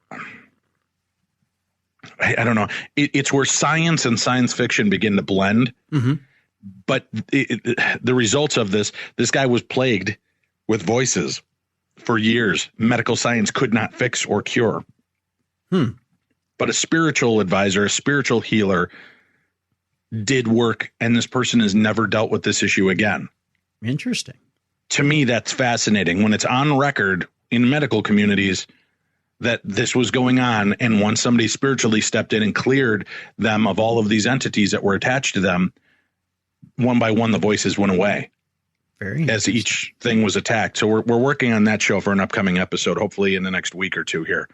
I don't know. It's where science and science fiction begin to blend. Mm-hmm. But the results of this guy was plagued with voices for years. Medical science could not fix or cure. But a spiritual advisor, a spiritual healer, did work, and this person has never dealt with this issue again. Interesting. To me, that's fascinating when it's on record in medical communities that this was going on. And once somebody spiritually stepped in and cleared them of all of these entities that were attached to them, one by one, the voices went away. Very as each thing was attacked. So we're working on that show for an upcoming episode, hopefully in the next week or two here.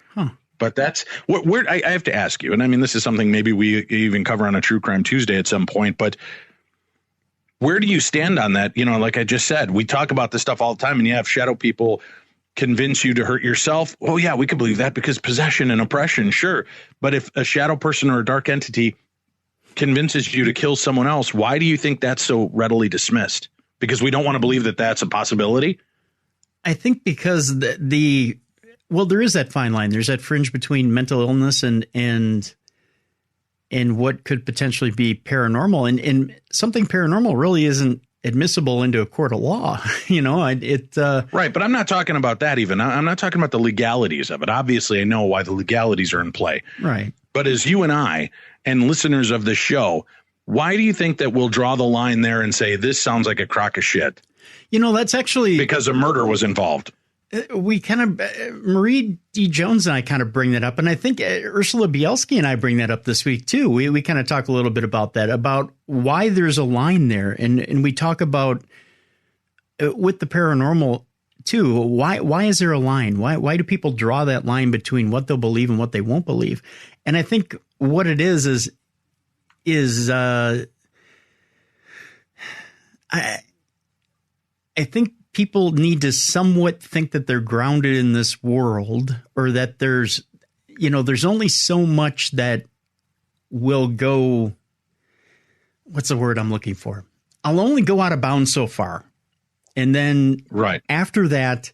But that's where I have to ask you. And this is something maybe we even cover on a True Crime Tuesday at some point, but where do you stand on that? Like I just said, we talk about this stuff all the time, and you have shadow people convince you to hurt yourself. Oh yeah, we could believe that because possession and oppression. Sure. But if a shadow person or a dark entity convinces you to kill someone else, why do you think that's so readily dismissed? Because we don't want to believe that that's a possibility. I think because well, there is that fine line. There's that fringe between mental illness and what could potentially be paranormal, and something paranormal really isn't admissible into a court of law. Right. But I'm not talking about that even. I'm not talking about the legalities of it. Obviously, I know why the legalities are in play. Right. But as you and I and listeners of the show, why do you think that we'll draw the line there and say this sounds like a crock of shit? That's actually because a murder was involved. We kind of, Marie D. Jones and I kind of bring that up. And I think Ursula Bielski and I bring that up this week, too. We kind of talk a little bit about that, about why there's a line there. And we talk about with the paranormal, too. Why is there a line? Why do people draw that line between what they'll believe and what they won't believe? And I think what it is I think people need to somewhat think that they're grounded in this world, or that there's only so much that will go. What's the word I'm looking for? I'll only go out of bounds so far. And then after that,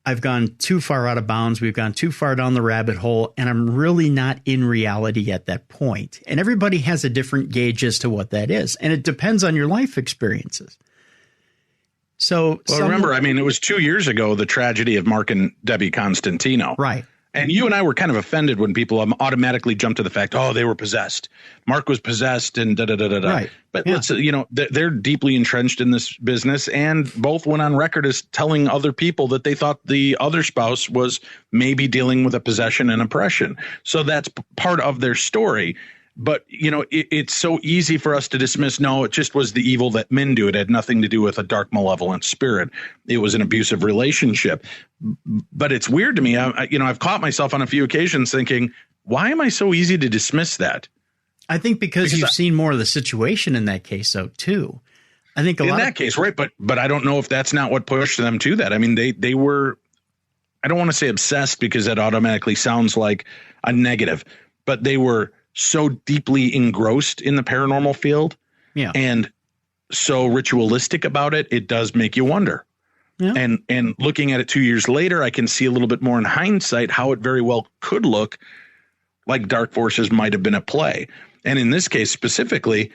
I've gone too far out of bounds. We've gone too far down the rabbit hole, and I'm really not in reality at that point. And everybody has a different gauge as to what that is. And it depends on your life experiences. So remember, it was 2 years ago, the tragedy of Mark and Debbie Constantino. Right. And you and I were kind of offended when people automatically jumped to the fact, oh, they were possessed. Mark was possessed and da-da-da-da-da. Right. But let's, they're deeply entrenched in this business, and both went on record as telling other people that they thought the other spouse was maybe dealing with a possession and oppression. So that's part of their story. But, it's so easy for us to dismiss. No, it just was the evil that men do. It had nothing to do with a dark, malevolent spirit. It was an abusive relationship. But it's weird to me. I've caught myself on a few occasions thinking, why am I so easy to dismiss that? I think because you've seen more of the situation in that case, though, too. I think in that case, right. But I don't know if that's not what pushed them to that. They were, I don't want to say obsessed because that automatically sounds like a negative, but they were so deeply engrossed in the paranormal field, and so ritualistic about it, it does make you wonder. Yeah. And looking at it 2 years later, I can see a little bit more in hindsight how it very well could look like dark forces might have been at play. And in this case specifically,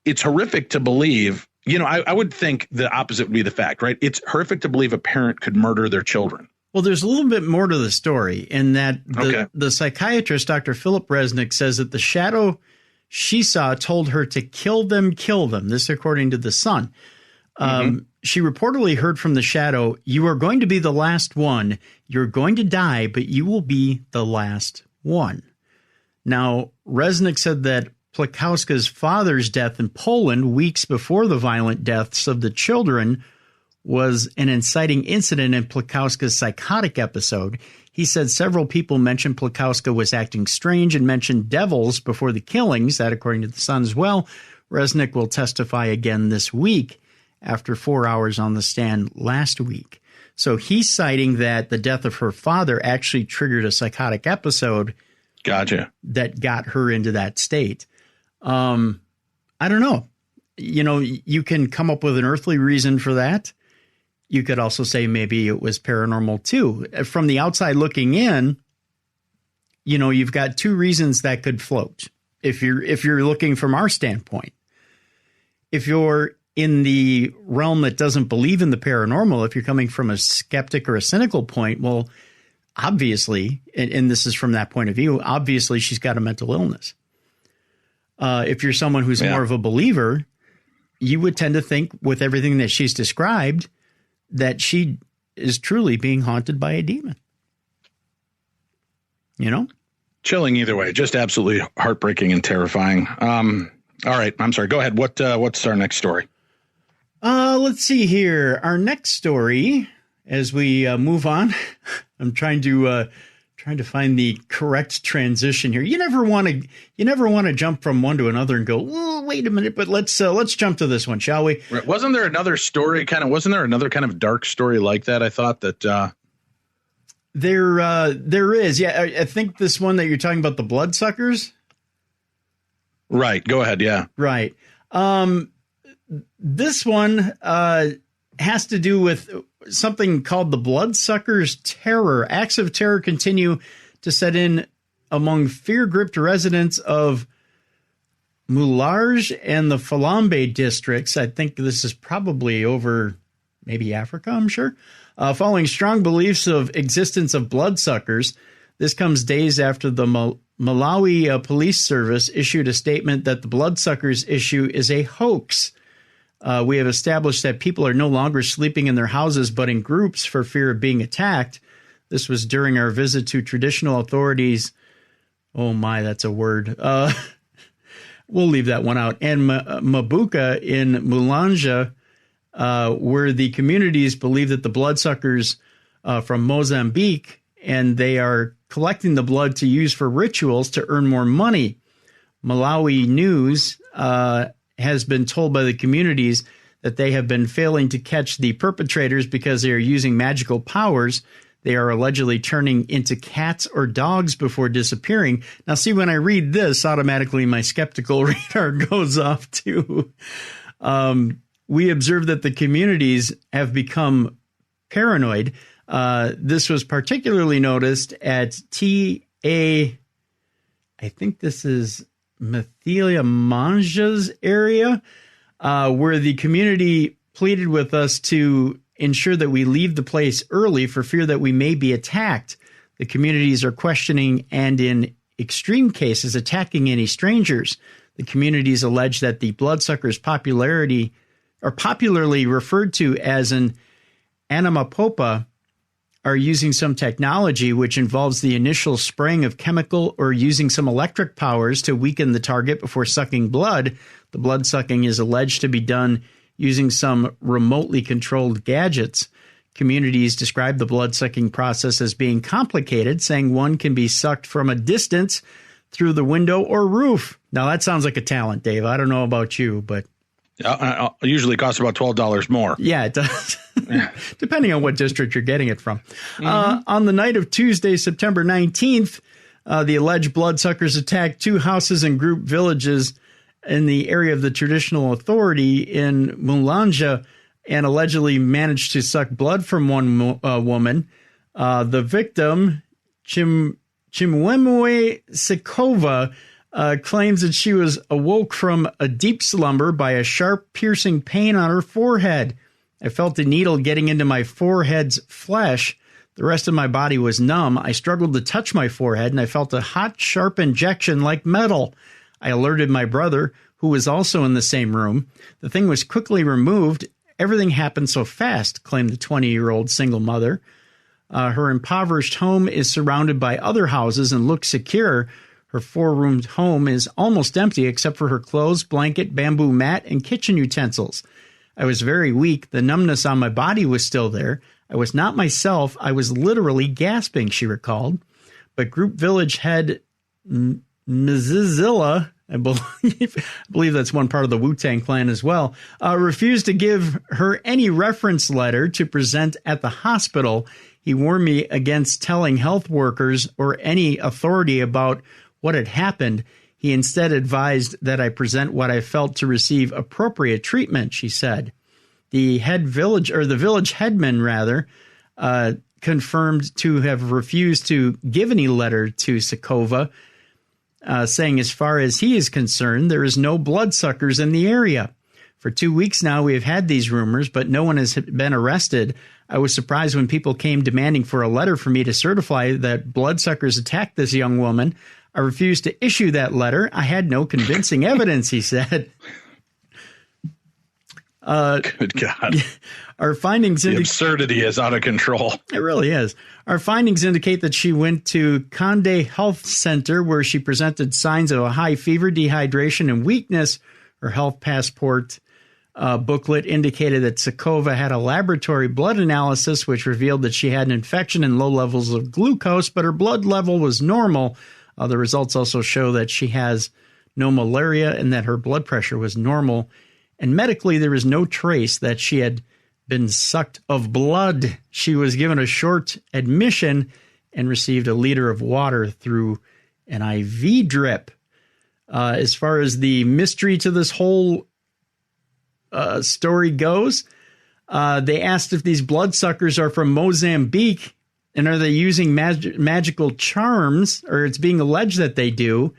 it's horrific to believe, I would think the opposite would be the fact, right? It's horrific to believe a parent could murder their children. Well, there's a little bit more to the story in that the psychiatrist, Dr. Philip Resnick, says that the shadow she saw told her to kill them. This according to The Sun. She reportedly heard from the shadow, "You are going to be the last one. You're going to die, but you will be the last one." Now, Resnick said that Plakowska's father's death in Poland weeks before the violent deaths of the children was an inciting incident in Plakowska's psychotic episode. He said several people mentioned Plakowska was acting strange and mentioned devils before the killings, that according to The Sun as well. Resnick will testify again this week after 4 hours on the stand last week. So he's citing that the death of her father actually triggered a psychotic episode. Gotcha. That got her into that state. I don't know. You can come up with an earthly reason for that. You could also say maybe it was paranormal too. From the outside looking in, you've got two reasons that could float. If you're looking from our standpoint, if you're in the realm that doesn't believe in the paranormal, if you're coming from a skeptic or a cynical point, well, obviously, and this is from that point of view, obviously she's got a mental illness. If you're someone who's more of a believer, you would tend to think with everything that she's described that she is truly being haunted by a demon. Chilling either way, just absolutely heartbreaking and terrifying. All right. I'm sorry. Go ahead. What's our next story? Let's see here. Our next story, as we move on, I'm trying to find the correct transition here. You never want to jump from one to another and go, oh, wait a minute, but let's jump to this one, shall we? Wasn't there another story wasn't there another kind of dark story like that? I thought that there is. Yeah, I think this one that you're talking about, the bloodsuckers. Right. Go ahead. Yeah. Right. This one has to do with something called the bloodsuckers' terror. Acts of terror continue to set in among fear-gripped residents of Mulaj and the Falambe districts. I think this is probably over maybe Africa, I'm sure. Following strong beliefs of existence of bloodsuckers, this comes days after the Malawi Police Service issued a statement that the bloodsuckers issue is a hoax. We have established that people are no longer sleeping in their houses, but in groups for fear of being attacked. This was during our visit to traditional authorities. Oh my, that's a word. We'll leave that one out. And Mabuka in Mulanja, where the communities believe that the bloodsuckers from Mozambique, and they are collecting the blood to use for rituals to earn more money. Malawi News has been told by the communities that they have been failing to catch the perpetrators because they are using magical powers. They are allegedly turning into cats or dogs before disappearing. Now, see, when I read this, automatically my skeptical radar goes off too. We observe that the communities have become paranoid. This was particularly noticed at I think this is Mathelia Manja's area, where the community pleaded with us to ensure that we leave the place early for fear that we may be attacked. The communities are questioning and in extreme cases attacking any strangers. The communities allege that the bloodsuckers' popularly referred to as an anamapopa are using some technology which involves the initial spraying of chemical or using some electric powers to weaken the target before sucking blood. The blood sucking is alleged to be done using some remotely controlled gadgets. Communities describe the blood sucking process as being complicated, saying one can be sucked from a distance through the window or roof. Now, that sounds like a talent, Dave. I don't know about you, but usually costs about $12 more. Yeah, it does. Depending on what district you're getting it from. On the night of Tuesday, September 19th, the alleged bloodsuckers attacked two houses in group villages in the area of the traditional authority in Mulanja and allegedly managed to suck blood from one woman. The victim, Chimwemwe Sikova, claims that she was awoke from a deep slumber by a sharp, piercing pain on her forehead. I felt a needle getting into my forehead's flesh. The rest of my body was numb. I struggled to touch my forehead, and I felt a hot, sharp injection like metal. I alerted my brother, who was also in the same room. The thing was quickly removed. Everything happened so fast, claimed the 20-year-old single mother. Her impoverished home is surrounded by other houses and looks secure. Her 4-roomed home is almost empty except for her clothes, blanket, bamboo mat, and kitchen utensils. I was very weak. The numbness on my body was still there. I was not myself. I was literally gasping, she recalled. But Group Village head Mzizilla, I believe that's one part of the Wu-Tang Clan as well, refused to give her any reference letter to present at the hospital. He warned me against telling health workers or any authority about what had happened. He instead advised that I present what I felt to receive appropriate treatment, she said. The village headman, confirmed to have refused to give any letter to Sikova, saying as far as he is concerned, there is no bloodsuckers in the area. For 2 weeks now, we have had these rumors, but no one has been arrested. I was surprised when people came demanding for a letter for me to certify that bloodsuckers attacked this young woman. I refused to issue that letter. I had no convincing evidence, he said. Good God. Our findings the absurdity is out of control. It really is. Our findings indicate that she went to Conde Health Center where she presented signs of a high fever, dehydration, and weakness. Her health passport booklet indicated that Sikova had a laboratory blood analysis, which revealed that she had an infection and low levels of glucose, but her blood level was normal. The results also show that she has no malaria and that her blood pressure was normal. And medically, there is no trace that she had been sucked of blood. She was given a short admission and received a liter of water through an IV drip. As far as the mystery to this whole story goes, they asked if these bloodsuckers are from Mozambique and are they using magical charms, or it's being alleged that they do.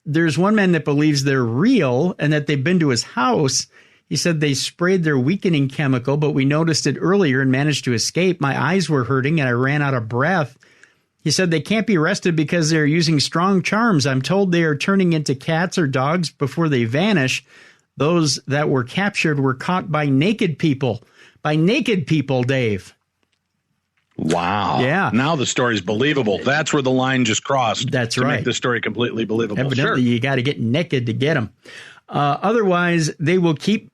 There's one man that believes they're real and that they've been to his house. He said they sprayed their weakening chemical, but we noticed it earlier and managed to escape. My eyes were hurting and I ran out of breath. He said they can't be arrested because they're using strong charms. I'm told they are turning into cats or dogs before they vanish. Those that were captured were caught by naked people. By naked people, Dave. Wow. Yeah. Now the story's believable. That's where the line just crossed. That's to right. Make the story completely believable. Evidently, Sure. You got to get naked to get them. Otherwise, they will keep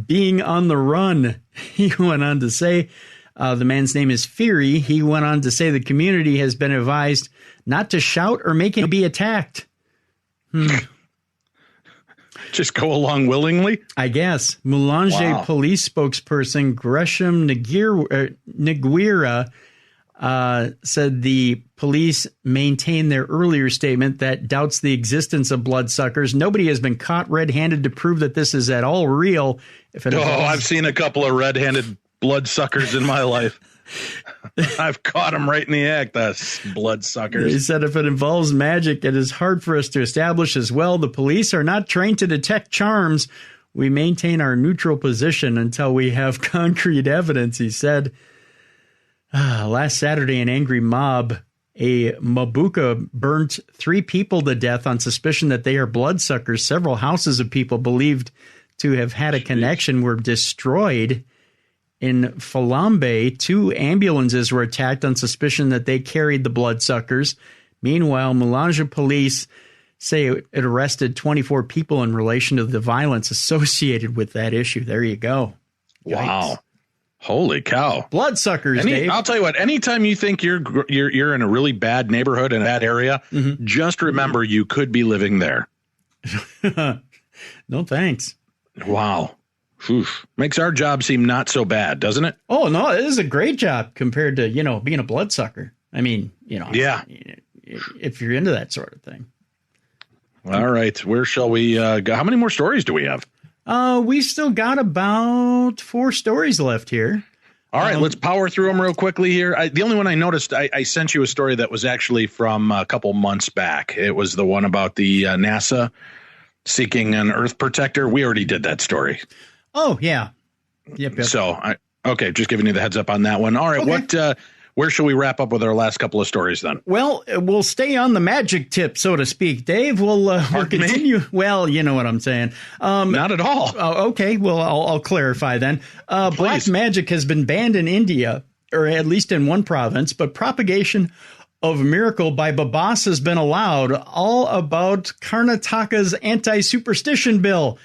being on the run, he went on to say. The man's name is Fury. He went on to say the community has been advised not to shout or make him be attacked. Just go along willingly? I guess. Mulanje Wow. police spokesperson Gresham Niguira said the police maintained their earlier statement that doubts the existence of bloodsuckers. Nobody has been caught red-handed to prove that this is at all real. I've seen a couple of red-handed bloodsuckers in my life. I've caught them right in the act, us bloodsuckers. He said if it involves magic, it is hard for us to establish as well. The police are not trained to detect charms. We maintain our neutral position until we have concrete evidence, he said. Last Saturday, an angry mob, a Mabuka, burnt 3 people to death on suspicion that they are bloodsuckers. Several houses of people believed to have had a connection were destroyed. In Falambe, 2 ambulances were attacked on suspicion that they carried the bloodsuckers. Meanwhile, Mulanje police say it arrested 24 people in relation to the violence associated with that issue. There you go. Wow. Yikes. Holy cow. Bloodsuckers, Dave. I'll tell you what, anytime you think you're in a really bad neighborhood in a bad area, just remember you could be living there. No, thanks. Wow. Oof. Makes our job seem not so bad, doesn't it? Oh, no, it is a great job compared to, being a bloodsucker. I mean, Yeah. if you're into that sort of thing. All right. Where shall we go? How many more stories do we have? We still got about 4 stories left here. All right, let's power through them real quickly here. The only one I noticed, I sent you a story that was actually from a couple months back. It was the one about the NASA seeking an Earth protector. We already did that story. Oh, yeah. Yep. So, okay, just giving you the heads up on that one. All right, okay. Where shall we wrap up with our last couple of stories then? Well, we'll stay on the magic tip, so to speak. Dave, we'll continue. Well, you know what I'm saying. Not at all. Okay, well, I'll clarify then. Black magic has been banned in India, or at least in one province, but propagation of miracle by Babas has been allowed. All about Karnataka's anti-superstition bill.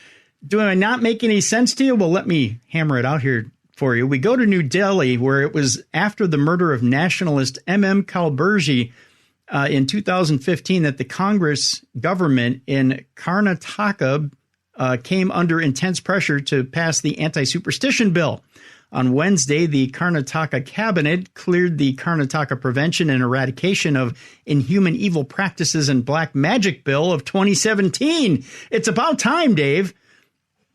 Do I not make any sense to you? Well, let me hammer it out here for you. We go to New Delhi, where it was after the murder of nationalist M.M. Kalburgi in 2015 that the Congress government in Karnataka came under intense pressure to pass the anti-superstition bill. On Wednesday, the Karnataka cabinet cleared the Karnataka Prevention and Eradication of Inhuman Evil Practices and Black Magic Bill of 2017. It's about time, Dave.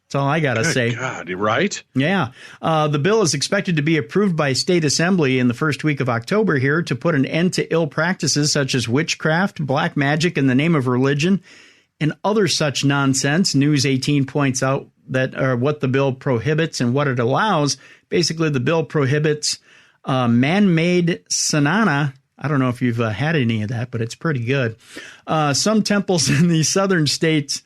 That's all I got to say. God, right? Yeah. The bill is expected to be approved by state assembly in the first week of October here to put an end to ill practices such as witchcraft, black magic in the name of religion, and other such nonsense. News 18 points out that what the bill prohibits and what it allows. Basically, the bill prohibits man-made sanana. I don't know if you've had any of that, but it's pretty good. Some temples in the southern states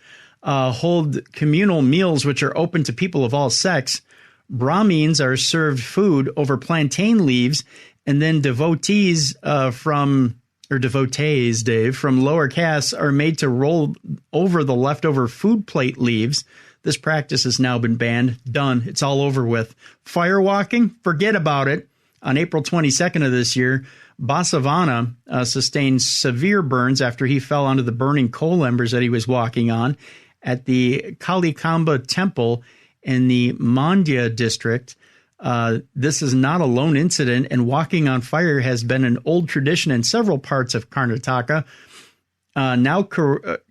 hold communal meals which are open to people of all sex. Brahmins are served food over plantain leaves, and then devotees, Dave, from lower castes are made to roll over the leftover food plate leaves. This practice has now been banned. Done. It's all over with. Firewalking, forget about it. On April 22nd of this year, Basavana sustained severe burns after he fell onto the burning coal embers that he was walking on at the Kalikamba temple in the Mandya district. This is not a lone incident, and walking on fire has been an old tradition in several parts of Karnataka. Now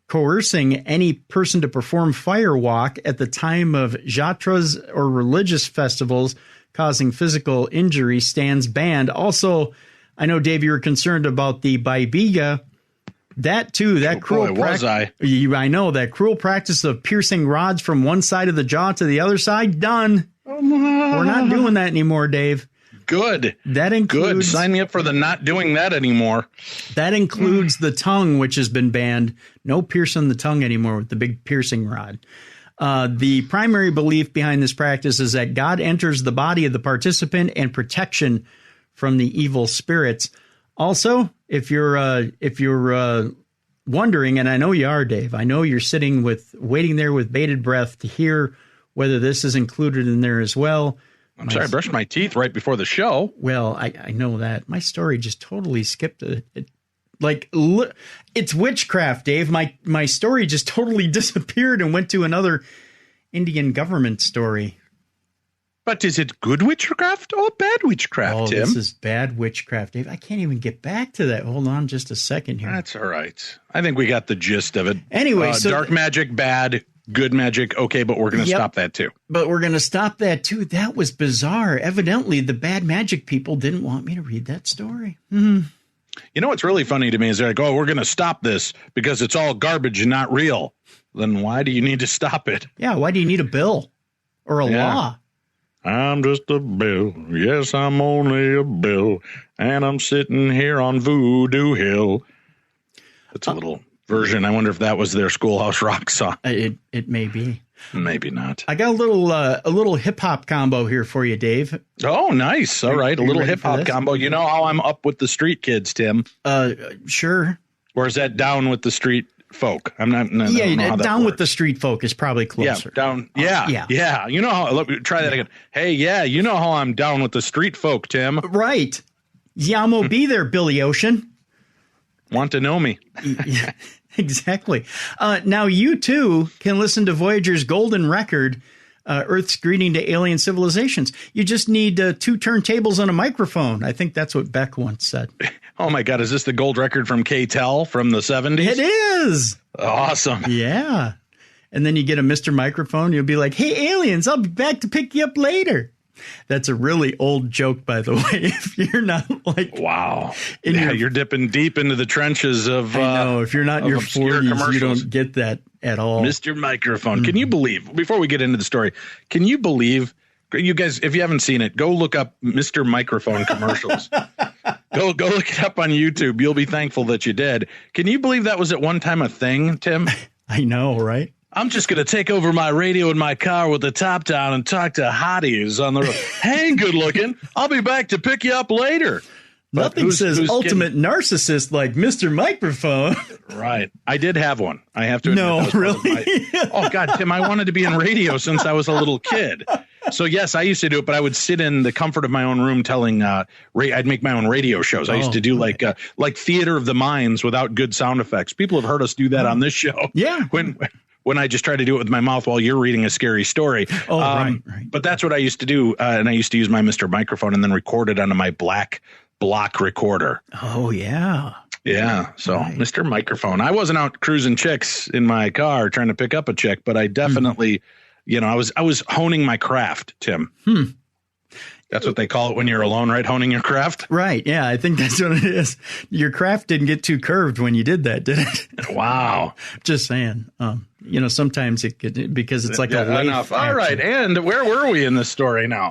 coercing any person to perform fire walk at the time of jatras or religious festivals causing physical injury stands banned. Also, I know, Dave, you were concerned about the Baibiga. That too, that cruel practice. I know that cruel practice of piercing rods from one side of the jaw to the other side. Done. We're not doing that anymore, Dave. Good. That includes. Good. Sign me up for the not doing that anymore. That includes the tongue, which has been banned. No piercing the tongue anymore with the big piercing rod. The primary belief behind this practice is that God enters the body of the participant and protection from the evil spirits. Also, if you're wondering, and I know you are, Dave, I know you're waiting there with bated breath to hear whether this is included in there as well. I'm sorry, I brushed my teeth right before the show. Well, I know that. My story just totally skipped it. It's witchcraft, Dave. My story just totally disappeared and went to another Indian government story. But is it good witchcraft or bad witchcraft, Tim? This is bad witchcraft, Dave. I can't even get back to that. Hold on just a second here. That's all right. I think we got the gist of it. Anyway, so dark magic, bad. Good magic, okay, but we're going to stop that too. But we're going to stop that too. That was bizarre. Evidently, the bad magic people didn't want me to read that story. Mm-hmm. You know what's really funny to me is they're like, oh, we're going to stop this because it's all garbage and not real. Then why do you need to stop it? Yeah, why do you need a bill or a law? I'm just a bill. Yes, I'm only a bill. And I'm sitting here on Voodoo Hill. That's a little version. I wonder if that was their Schoolhouse Rock song. It may be. Maybe not. I got a little hip hop combo here for you, Dave. Oh, nice. All right, a little hip hop combo. You know how I'm up with the street kids, Tim? Sure. Or is that down with the street folk? I'm not. No, down with the street folk is probably closer. Yeah, down. Yeah. You know how? Let me try that again. Hey, yeah. You know how I'm down with the street folk, Tim? Right. Yamo be there, Billy Ocean. Want to know me? Yeah, exactly. Now you too can listen to Voyager's Golden Record, Earth's Greeting to Alien Civilizations. You just need 2 turntables and a microphone. I think that's what Beck once said. Oh my God, is this the gold record from K-Tel from the 70s? It is. Awesome. Yeah. And then you get a Mr. Microphone. You'll be like, hey, aliens, I'll be back to pick you up later. That's a really old joke, by the way. If you're not like, wow, you're dipping deep into the trenches of. I know. If you're not in your 40s, you don't get that at all. Mr. Microphone. Can you believe? Before we get into the story, can you believe? You guys, if you haven't seen it, go look up Mr. Microphone commercials. Go look it up on YouTube. You'll be thankful that you did. Can you believe that was at one time a thing, Tim? I know, right? I'm just going to take over my radio in my car with the top down and talk to hotties on the road. Hey, good looking. I'll be back to pick you up later. Nothing says ultimate narcissist like Mr. Microphone. Right. I did have one. I have to admit. No, really? Oh, God, Tim, I wanted to be in radio since I was a little kid. So, yes, I used to do it, but I would sit in the comfort of my own room telling I'd make my own radio shows. I used to do like theater of the minds without good sound effects. People have heard us do that on this show. Yeah. When I just try to do it with my mouth while you're reading a scary story. Oh, right. But that's what I used to do. And I used to use my Mr. Microphone and then record it onto my black block recorder. Oh, yeah. Yeah. So Mr. Microphone. I wasn't out cruising chicks in my car trying to pick up a chick, but I definitely, I was honing my craft, Tim. That's what they call it when you're alone, right? Honing your craft. Right. Yeah, I think that's what it is. Your craft didn't get too curved when you did that, did it? Wow. Just saying. Sometimes it could, because it's like a lathe enough. All right. And where were we in this story now?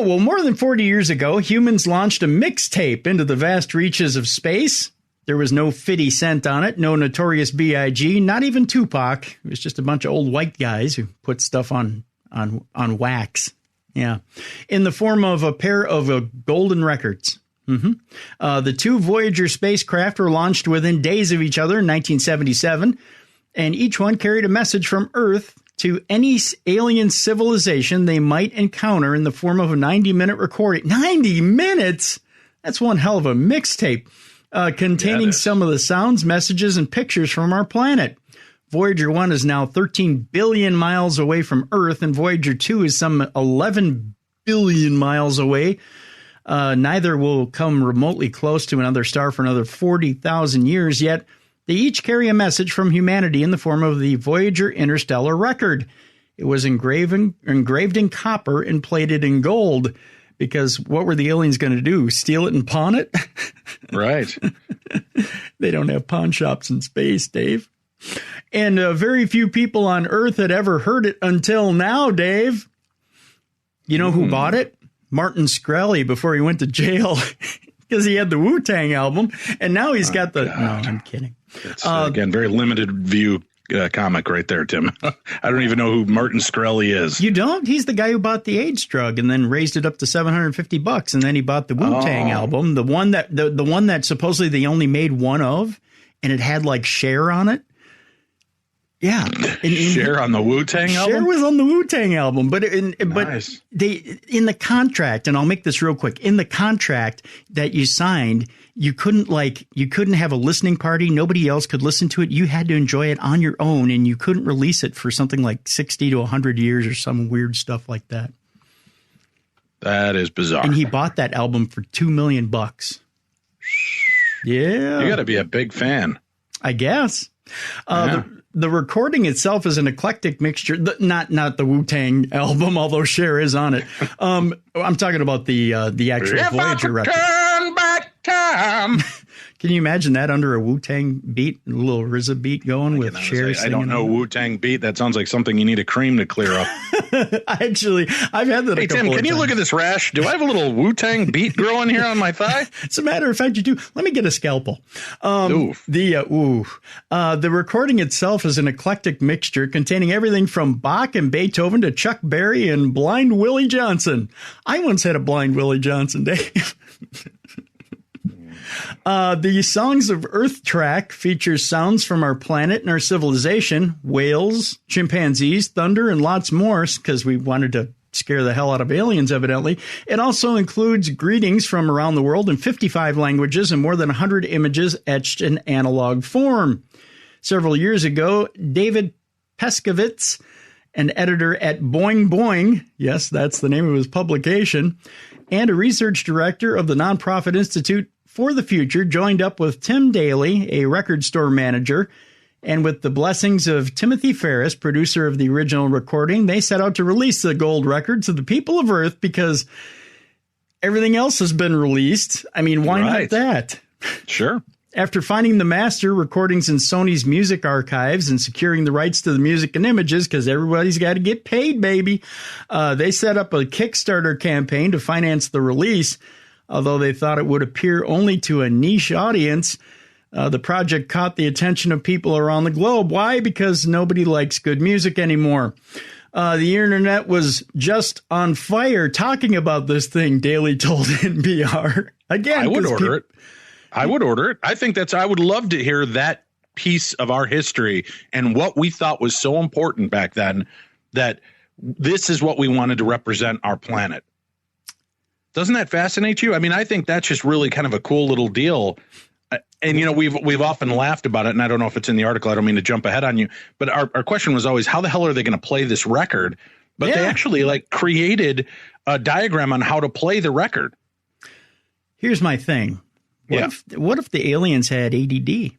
More than 40 years ago, humans launched a mixtape into the vast reaches of space. There was no 50 Cent on it, no Notorious B.I.G., not even Tupac. It was just a bunch of old white guys who put stuff on wax. Yeah. In the form of a pair of golden records. The two Voyager spacecraft were launched within days of each other in 1977, and each one carried a message from Earth to any alien civilization they might encounter in the form of a 90-minute recording. 90 minutes? That's one hell of a mixtape, containing some of the sounds, messages, and pictures from our planet. Voyager 1 is now 13 billion miles away from Earth, and Voyager 2 is some 11 billion miles away. Neither will come remotely close to another star for another 40,000 years, yet they each carry a message from humanity in the form of the Voyager Interstellar Record. It was engraved in copper and plated in gold, because what were the aliens going to do? Steal it and pawn it? Right. They don't have pawn shops in space, Dave. And very few people on Earth had ever heard it until now, Dave. You know who bought it? Martin Shkreli, before he went to jail, because he had the Wu-Tang album, and now he's got the... God. No, I'm kidding. It's, again, very limited view comic right there, Tim. I don't even know who Martin Shkreli is. You don't? He's the guy who bought the AIDS drug and then raised it up to $750, and then he bought the Wu-Tang album, the one that supposedly they only made one of, and it had like Cher on it. Yeah, Cher on the Wu-Tang album. Cher was on the Wu-Tang album, but they in the contract, and I'll make this real quick. In the contract that you signed, you couldn't have a listening party. Nobody else could listen to it. You had to enjoy it on your own, and you couldn't release it for something like 60 to 100 years or some weird stuff like that. That is bizarre. And he bought that album for $2 million. Yeah, you got to be a big fan, I guess. The recording itself is an eclectic mixture, not the Wu-Tang album, although Cher is on it. I'm talking about the actual Voyager record. Turn back time. Can you imagine that under a Wu-Tang beat, a little RZA beat going with Cher singing? I don't know Wu-Tang beat. That sounds like something you need a cream to clear up. Actually, I've had that a couple of times. Hey, Tim, can you look at this rash? Do I have a little Wu-Tang beat growing here on my thigh? As a matter of fact, you do. Let me get a scalpel. The recording itself is an eclectic mixture containing everything from Bach and Beethoven to Chuck Berry and Blind Willie Johnson. I once had a Blind Willie Johnson, Dave. The Songs of Earth track features sounds from our planet and our civilization, whales, chimpanzees, thunder, and lots more, because we wanted to scare the hell out of aliens, evidently. It also includes greetings from around the world in 55 languages and more than 100 images etched in analog form. Several years ago, David Peskovitz, an editor at Boing Boing, yes, that's the name of his publication, and a research director of the nonprofit Institute for the Future, joined up with Tim Daly, a record store manager, And with the blessings of Timothy Ferris, producer of the original recording, they set out to release the gold record to the people of Earth because everything else has been released. I mean, why not that? Sure. After finding the master recordings in Sony's music archives and securing the rights to the music and images, because everybody's got to get paid, baby, they set up a Kickstarter campaign to finance the release. Although they thought it would appear only to a niche audience, the project caught the attention of people around the globe. Why? Because nobody likes good music anymore. The internet was just on fire talking about this thing, Daly told NPR. Again, I would order it. I would order it. I would love to hear that piece of our history and what we thought was so important back then, that this is what we wanted to represent our planet. Doesn't that fascinate you? I mean, I think that's just really kind of a cool little deal. And, you know, we've often laughed about it, and I don't know if it's in the article. I don't mean to jump ahead on you, but our question was always, how the hell are they going to play this record? But they actually created a diagram on how to play the record. Here's my thing. What if the aliens had ADD?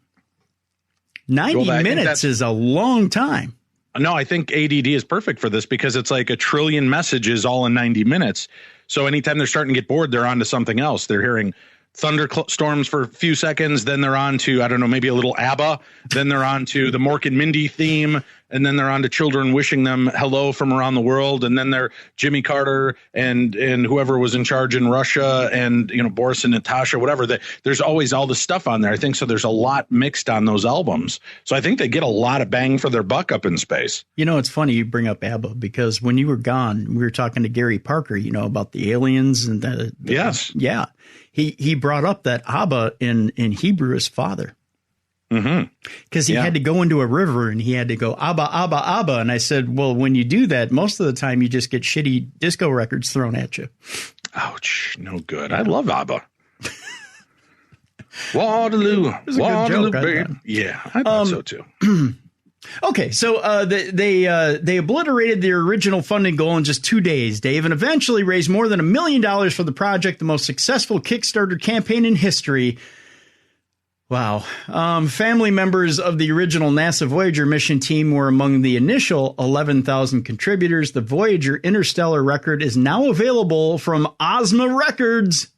90 minutes is a long time. No, I think ADD is perfect for this because it's like a trillion messages all in 90 minutes. So anytime they're starting to get bored, they're on to something else. They're hearing thunderstorms for a few seconds. Then they're on to, I don't know, maybe a little ABBA. Then they're on to the Mork and Mindy theme. And then they're on to children wishing them hello from around the world. And then they're Jimmy Carter and whoever was in charge in Russia and, you know, Boris and Natasha, whatever. There's always all this stuff on there. I think so. There's a lot mixed on those albums. So I think they get a lot of bang for their buck up in space. You know, it's funny you bring up ABBA because when you were gone, we were talking to Gary Parker, you know, about the aliens and yes. Yeah. He brought up that Abba in Hebrew is father. Because he had to go into a river and he had to go Abba, Abba, Abba. And I said, well, when you do that, most of the time you just get shitty disco records thrown at you. Ouch. No good. I love Abba. Waterloo. It was a good joke, babe. Yeah, I thought so too. Okay, so they obliterated their original funding goal in just 2 days, Dave, and eventually raised more than $1 million for the project, the most successful Kickstarter campaign in history. Wow. Family members of the original NASA Voyager mission team were among the initial 11,000 contributors. The Voyager Interstellar record is now available from Ozma Records,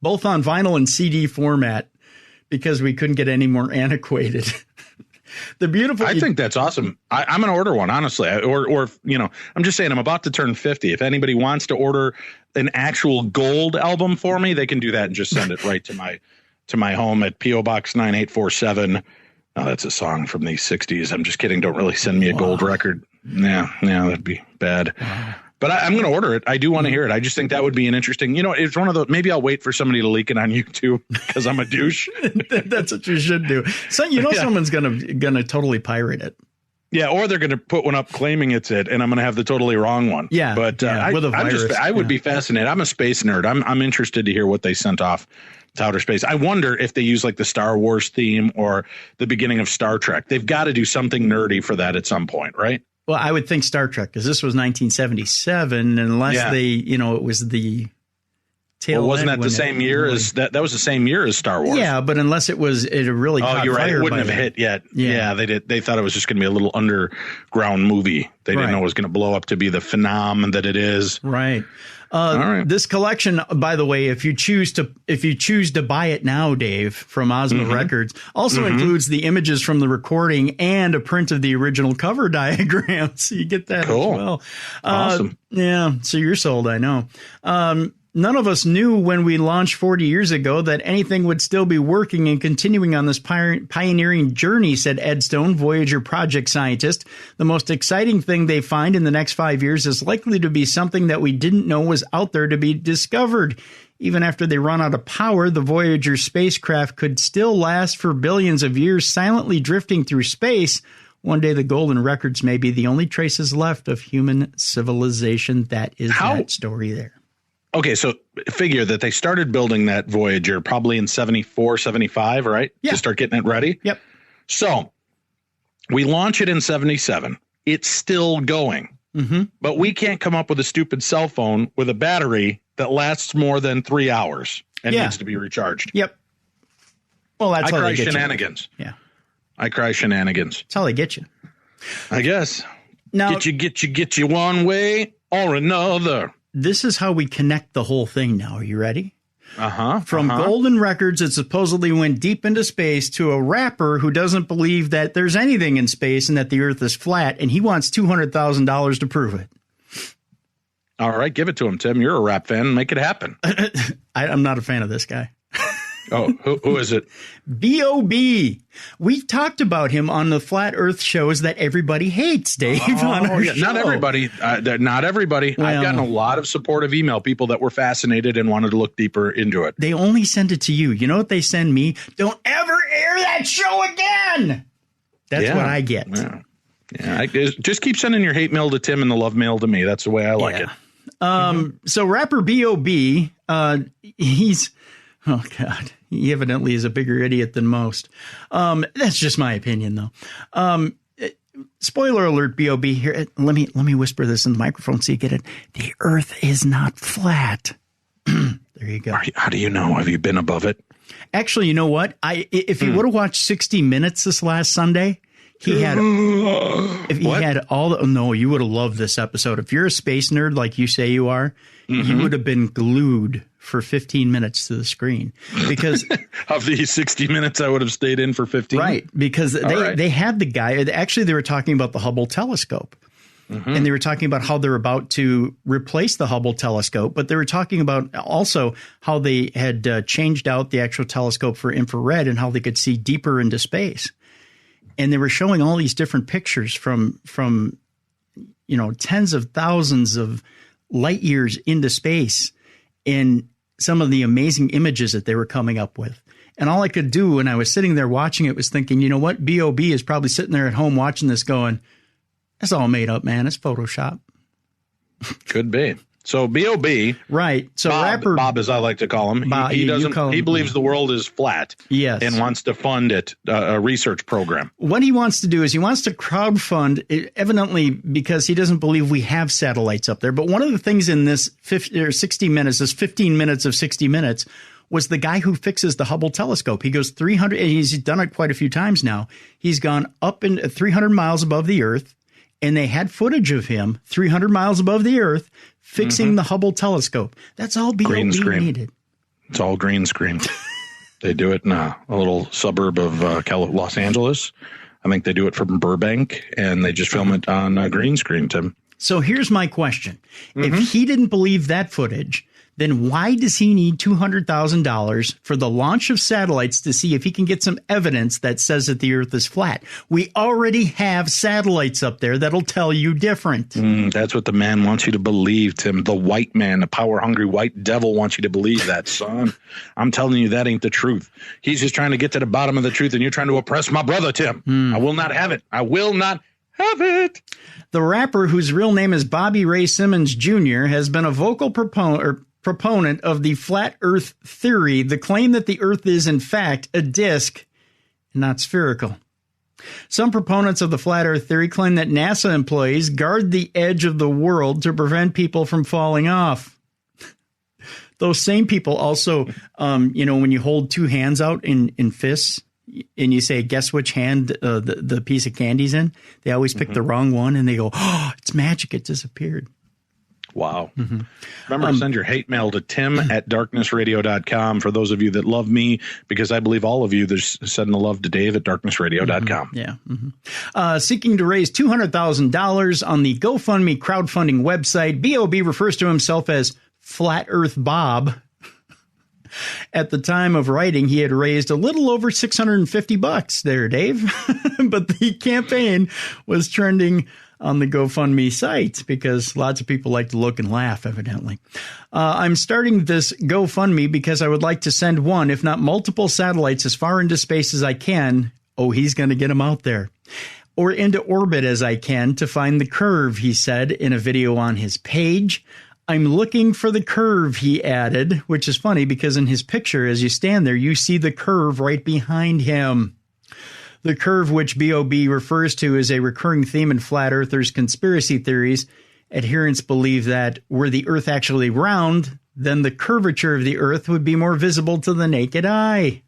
both on vinyl and CD format, because we couldn't get any more antiquated. I think that's awesome. I'm going to order one, honestly. Or, you know, I'm just saying I'm about to turn 50. If anybody wants to order an actual gold album for me, they can do that and just send it right to my home at P.O. Box 9847. Oh, that's a song from the 60s. I'm just kidding. Don't really send me a gold record. Yeah, that'd be bad. Wow. But I'm going to order it. I do want to hear it. I just think that would be an interesting, you know, it's one of those, maybe I'll wait for somebody to leak it on YouTube because I'm a douche. That's what you should do. So, you know, someone's going to totally pirate it. Yeah. Or they're going to put one up claiming it's it, and I'm going to have the totally wrong one. Yeah. But with a virus, I would be fascinated. I'm a space nerd. I'm interested to hear what they sent off to outer space. I wonder if they use like the Star Wars theme or the beginning of Star Trek. They've got to do something nerdy for that at some point, right? Well, I would think Star Trek, because this was 1977, unless they, you know, it was the tail. Well, wasn't that the same year as that? That was the same year as Star Wars. Yeah, but unless it really caught you're right. fire, It wouldn't have hit yet. Yeah, they did. They thought it was just going to be a little underground movie. They didn't know it was going to blow up to be the phenom that it is. Right. This collection, by the way, if you choose to buy it now, Dave, from Ozma Records, also includes the images from the recording and a print of the original cover diagram. So you get that as well. Awesome. Yeah. So you're sold. I know. None of us knew when we launched 40 years ago that anything would still be working and continuing on this pioneering journey, said Ed Stone, Voyager project scientist. The most exciting thing they find in the next 5 years is likely to be something that we didn't know was out there to be discovered. Even after they run out of power, the Voyager spacecraft could still last for billions of years, silently drifting through space. One day, the golden records may be the only traces left of human civilization. That is that story there. Okay, so figure that they started building that Voyager probably in 74, 75, right? Yeah. To start getting it ready? Yep. So we launch it in 77. It's still going. But we can't come up with a stupid cell phone with a battery that lasts more than 3 hours and needs to be recharged. Yep. Well, that's I how cry they get shenanigans. Yeah. I cry shenanigans. That's how they get you. I guess. Now, Get you one way or another. This is how we connect the whole thing now. Are you ready? From Uh-huh. Golden Records, it supposedly went deep into space, to a rapper who doesn't believe that there's anything in space and that the Earth is flat, and he wants $200,000 to prove it. All right, give it to him, Tim. You're a rap fan. Make it happen. I'm not a fan of this guy. Oh, who is it? B.O.B. We've talked about him on the Flat Earth shows that everybody hates, Dave. On our show. Not everybody. Not everybody. Well, I've gotten a lot of supportive email, people that were fascinated and wanted to look deeper into it. They only send it to you. You know what they send me? Don't ever air that show again. That's what I get. Yeah. Just keep sending your hate mail to Tim and the love mail to me. That's the way I like it. So rapper B.O.B., he's, oh God, he evidently is a bigger idiot than most. That's just my opinion, though. Spoiler alert, B.O.B. here. Let me whisper this in the microphone so you get it. The Earth is not flat. There you go. How do you know? Have you been above it? Actually, you know what? If you would have watched 60 Minutes this last Sunday, he had all the, no, you would have loved this episode. If you're a space nerd like you say you are, you would have been glued for 15 minutes to the screen, because of these 60 minutes, I would have stayed in for 15. Right. Because they had the guy, actually, they were talking about the Hubble telescope. And they were talking about how they're about to replace the Hubble telescope, but they were talking about also how they had changed out the actual telescope for infrared and how they could see deeper into space. And they were showing all these different pictures from tens of thousands of light years into space, and some of the amazing images that they were coming up with. And all I could do when I was sitting there watching it was thinking, you know what? B.O.B. is probably sitting there at home watching this going, that's all made up, man. It's Photoshop. Could be. So B.O.B. Right. So Bob, as I like to call him, he believes the world is flat. Yes. And wants to fund it, a research program. What he wants to do is he wants to crowdfund, evidently because he doesn't believe we have satellites up there. But one of the things in this 60 minutes, this 15 minutes of 60 minutes, was the guy who fixes the Hubble telescope. He goes 300, and he's done it quite a few times now. He's gone up in 300 miles above the Earth, and they had footage of him 300 miles above the Earth fixing the Hubble telescope. That's all B.O.B. needed. It's all green screen. They do it in a little suburb of Los Angeles. I think they do it from Burbank, and they just film it on a green screen, Tim. So here's my question. If he didn't believe that footage, then why does he need $200,000 for the launch of satellites to see if he can get some evidence that says that the Earth is flat? We already have satellites up there that'll tell you different. That's what the man wants you to believe, Tim. The white man, the power-hungry white devil wants you to believe that, son. I'm telling you, that ain't the truth. He's just trying to get to the bottom of the truth, and you're trying to oppress my brother, Tim. I will not have it. I will not have it. The rapper, whose real name is Bobby Ray Simmons Jr., has been a vocal proponent of the flat Earth theory, the claim that the Earth is, in fact, a disk, not spherical. Some proponents of the flat Earth theory claim that NASA employees guard the edge of the world to prevent people from falling off. Those same people also, when you hold two hands out in fists and you say, guess which hand the piece of candy's in, they always pick the wrong one, and they go, oh, it's magic, it disappeared. Wow. Remember to send your hate mail to tim@darknessradio.com for those of you that love me, because I believe all of you there's sending the love to Dave at darknessradio.com. Yeah. Seeking to raise $200,000 on the GoFundMe crowdfunding website, B.O.B. refers to himself as Flat Earth Bob. At the time of writing, he had raised a little over $650 there, Dave. But the campaign was trending on the GoFundMe site because lots of people like to look and laugh, evidently. I'm starting this GoFundMe because I would like to send one, if not multiple satellites as far into space as I can. Oh, he's going to get them out there. Or into orbit as I can to find the curve, he said in a video on his page. I'm looking for the curve, he added, which is funny because in his picture, as you stand there, you see the curve right behind him. The curve, which B.O.B. refers to, is a recurring theme in flat earthers' conspiracy theories. Adherents believe that were the Earth actually round, then the curvature of the Earth would be more visible to the naked eye.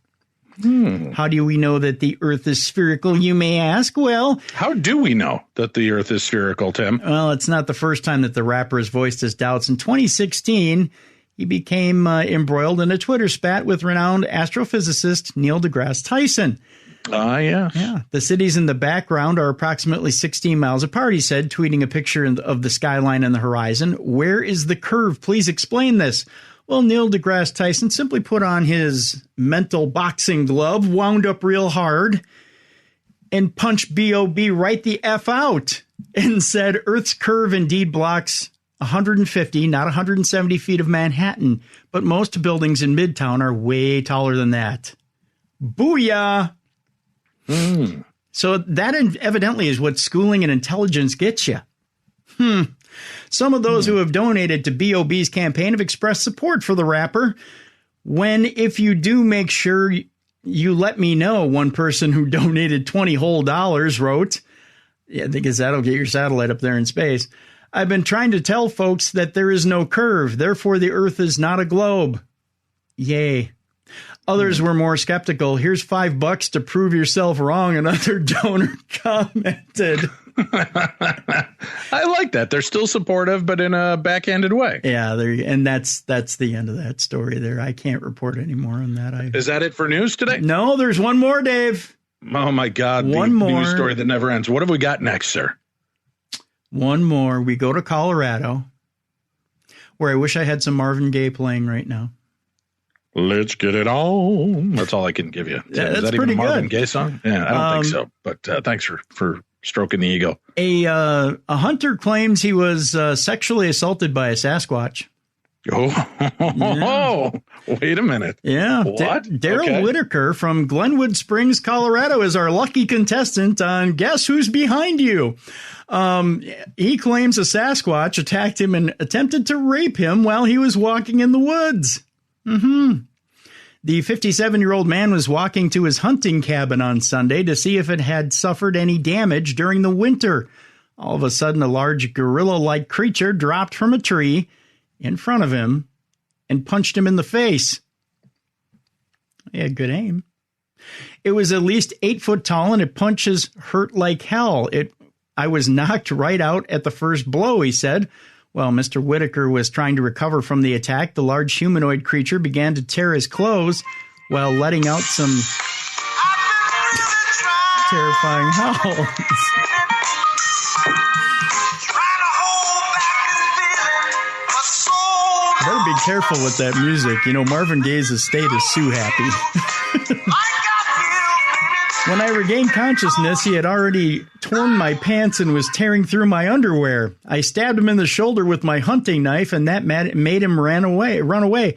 How do we know that the Earth is spherical, you may ask? Well, how do we know that the Earth is spherical, Tim? Well, it's not the first time that the rapper has voiced his doubts. In 2016, he became embroiled in a Twitter spat with renowned astrophysicist Neil deGrasse Tyson. Yes. Yeah. The cities in the background are approximately 16 miles apart, he said, tweeting a picture of the skyline and the horizon. Where is the curve? Please explain this. Well, Neil deGrasse Tyson simply put on his mental boxing glove, wound up real hard, and punched B.O.B. right the F out and said Earth's curve indeed blocks 150, not 170 feet of Manhattan, but most buildings in Midtown are way taller than that. Booyah! So that evidently is what schooling and intelligence gets you. Some of those who have donated to B.O.B.'s campaign have expressed support for the rapper. If you do, make sure you let me know, one person who donated $20 whole wrote. Yeah, because that'll get your satellite up there in space. I've been trying to tell folks that there is no curve, therefore the Earth is not a globe. Yay. Others were more skeptical. Here's $5 to prove yourself wrong, another donor commented. I like that. They're still supportive, but in a backhanded way. Yeah, and that's the end of that story there. I can't report any more on that. Is that it for news today? No, there's one more, Dave. Oh, my God. One more news story that never ends. What have we got next, sir? One more. We go to Colorado, where I wish I had some Marvin Gaye playing right now. Let's get it on. That's all I can give you. Yeah, is that even a Marvin Gaye song? Yeah, I don't think so. But thanks for stroking the ego. A hunter claims he was sexually assaulted by a Sasquatch. Oh, wait a minute. Yeah. What? Daryl Whitaker from Glenwood Springs, Colorado is our lucky contestant on Guess Who's Behind You. He claims a Sasquatch attacked him and attempted to rape him while he was walking in the woods. The 57-year-old man was walking to his hunting cabin on Sunday to see if it had suffered any damage during the winter. All of a sudden, a large gorilla-like creature dropped from a tree in front of him and punched him in the face. He had good aim. It was at least 8 foot tall, and it punches hurt like hell. I was knocked right out at the first blow, he said. While Mr. Whitaker was trying to recover from the attack, the large humanoid creature began to tear his clothes while letting out some terrifying howls. Better be careful with that music. You know, Marvin Gaye's estate is Sue happy. When I regained consciousness, he had already torn my pants and was tearing through my underwear. I stabbed him in the shoulder with my hunting knife, and that made him run away.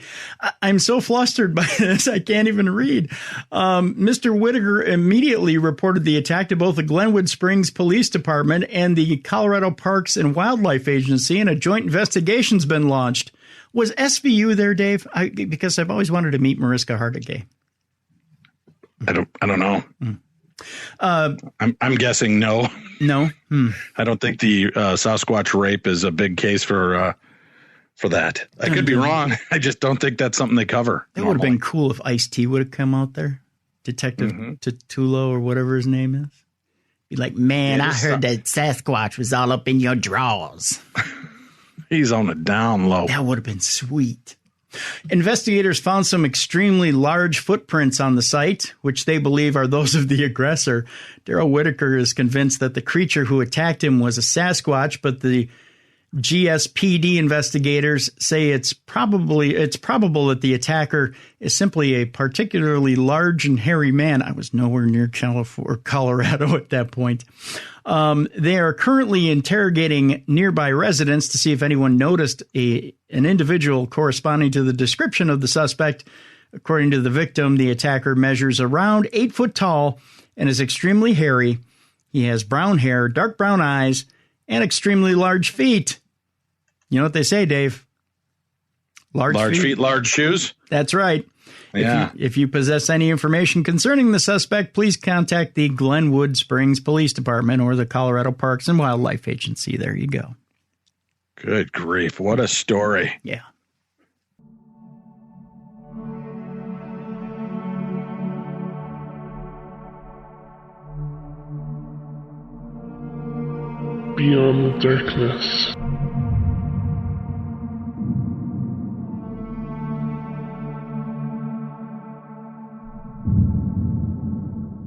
I'm so flustered by this, I can't even read. Mr. Whitaker immediately reported the attack to both the Glenwood Springs Police Department and the Colorado Parks and Wildlife Agency, and a joint investigation's been launched. Was SVU there, Dave? Because I've always wanted to meet Mariska Hargitay. I don't know. I'm guessing no. No. I don't think the Sasquatch rape is a big case for that. I could be wrong. I just don't think that's something they cover. That would have been cool if Ice-T would have come out there, Detective Tutulo or whatever his name is. Be like, man, I heard that Sasquatch was all up in your drawers. He's on the down low. That would have been sweet. Investigators found some extremely large footprints on the site, which they believe are those of the aggressor. Daryl Whitaker is convinced that the creature who attacked him was a Sasquatch, but the GSPD investigators say it's probable that the attacker is simply a particularly large and hairy man. I was nowhere near Colorado at that point. They are currently interrogating nearby residents to see if anyone noticed an individual corresponding to the description of the suspect. According to the victim, the attacker measures around 8 foot tall and is extremely hairy. He has brown hair, dark brown eyes, and extremely large feet. You know what they say, Dave? Large feet, large shoes. That's right. Yeah. If you possess any information concerning the suspect, please contact the Glenwood Springs Police Department or the Colorado Parks and Wildlife Agency. There you go. Good grief. What a story. Yeah. beyond the darkness.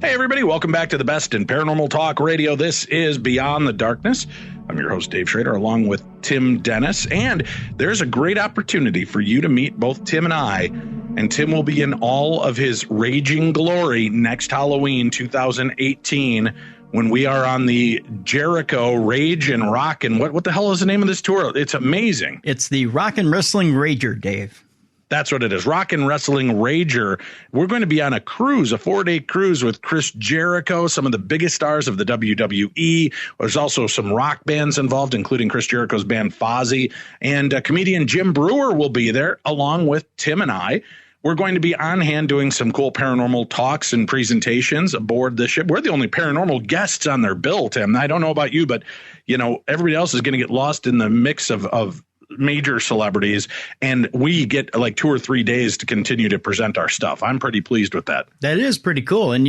Hey, everybody. Welcome back to the best in paranormal talk radio. This is Beyond the Darkness. I'm your host, Dave Schrader, along with Tim Dennis. And there's a great opportunity for you to meet both Tim and I. And Tim will be in all of his raging glory next Halloween 2018 when we are on the Jericho Rage and Rock. And what the hell is the name of this tour? It's amazing. It's the Rock and Wrestling Rager, Dave. That's what it is. Rock and Wrestling Rager. We're going to be on a cruise, a 4-day cruise with Chris Jericho, some of the biggest stars of the WWE. There's also some rock bands involved, including Chris Jericho's band Fozzy. And comedian Jim Brewer will be there, along with Tim and I. We're going to be on hand doing some cool paranormal talks and presentations aboard the ship. We're the only paranormal guests on their bill, Tim. I don't know about you, but, everybody else is going to get lost in the mix of major celebrities, and we get like 2 or 3 days to continue to present our stuff. I'm pretty pleased with that. That is pretty cool. And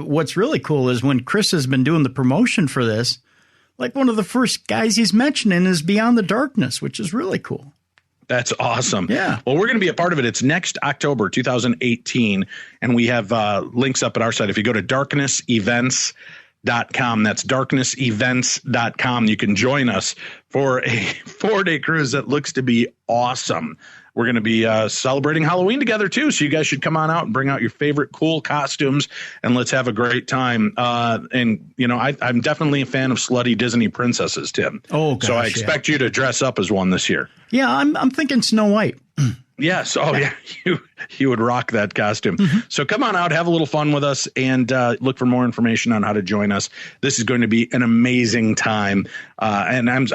what's really cool is when Chris has been doing the promotion for this, like one of the first guys he's mentioning is Beyond the Darkness, which is really cool. That's awesome. Yeah. Well, we're going to be a part of it. It's next October 2018, and we have links up at our site. If you go to darknessevents.com, that's darknessevents.com. You can join us for a 4-day cruise that looks to be awesome. We're going to be celebrating Halloween together, too. So you guys should come on out and bring out your favorite cool costumes, and let's have a great time. I'm definitely a fan of slutty Disney princesses, Tim. Oh, gosh, so I expect you to dress up as one this year. Yeah, I'm thinking Snow White. Yes. Oh, yeah. You would rock that costume. Mm-hmm. So come on out, have a little fun with us, and look for more information on how to join us. This is going to be an amazing time. And I'm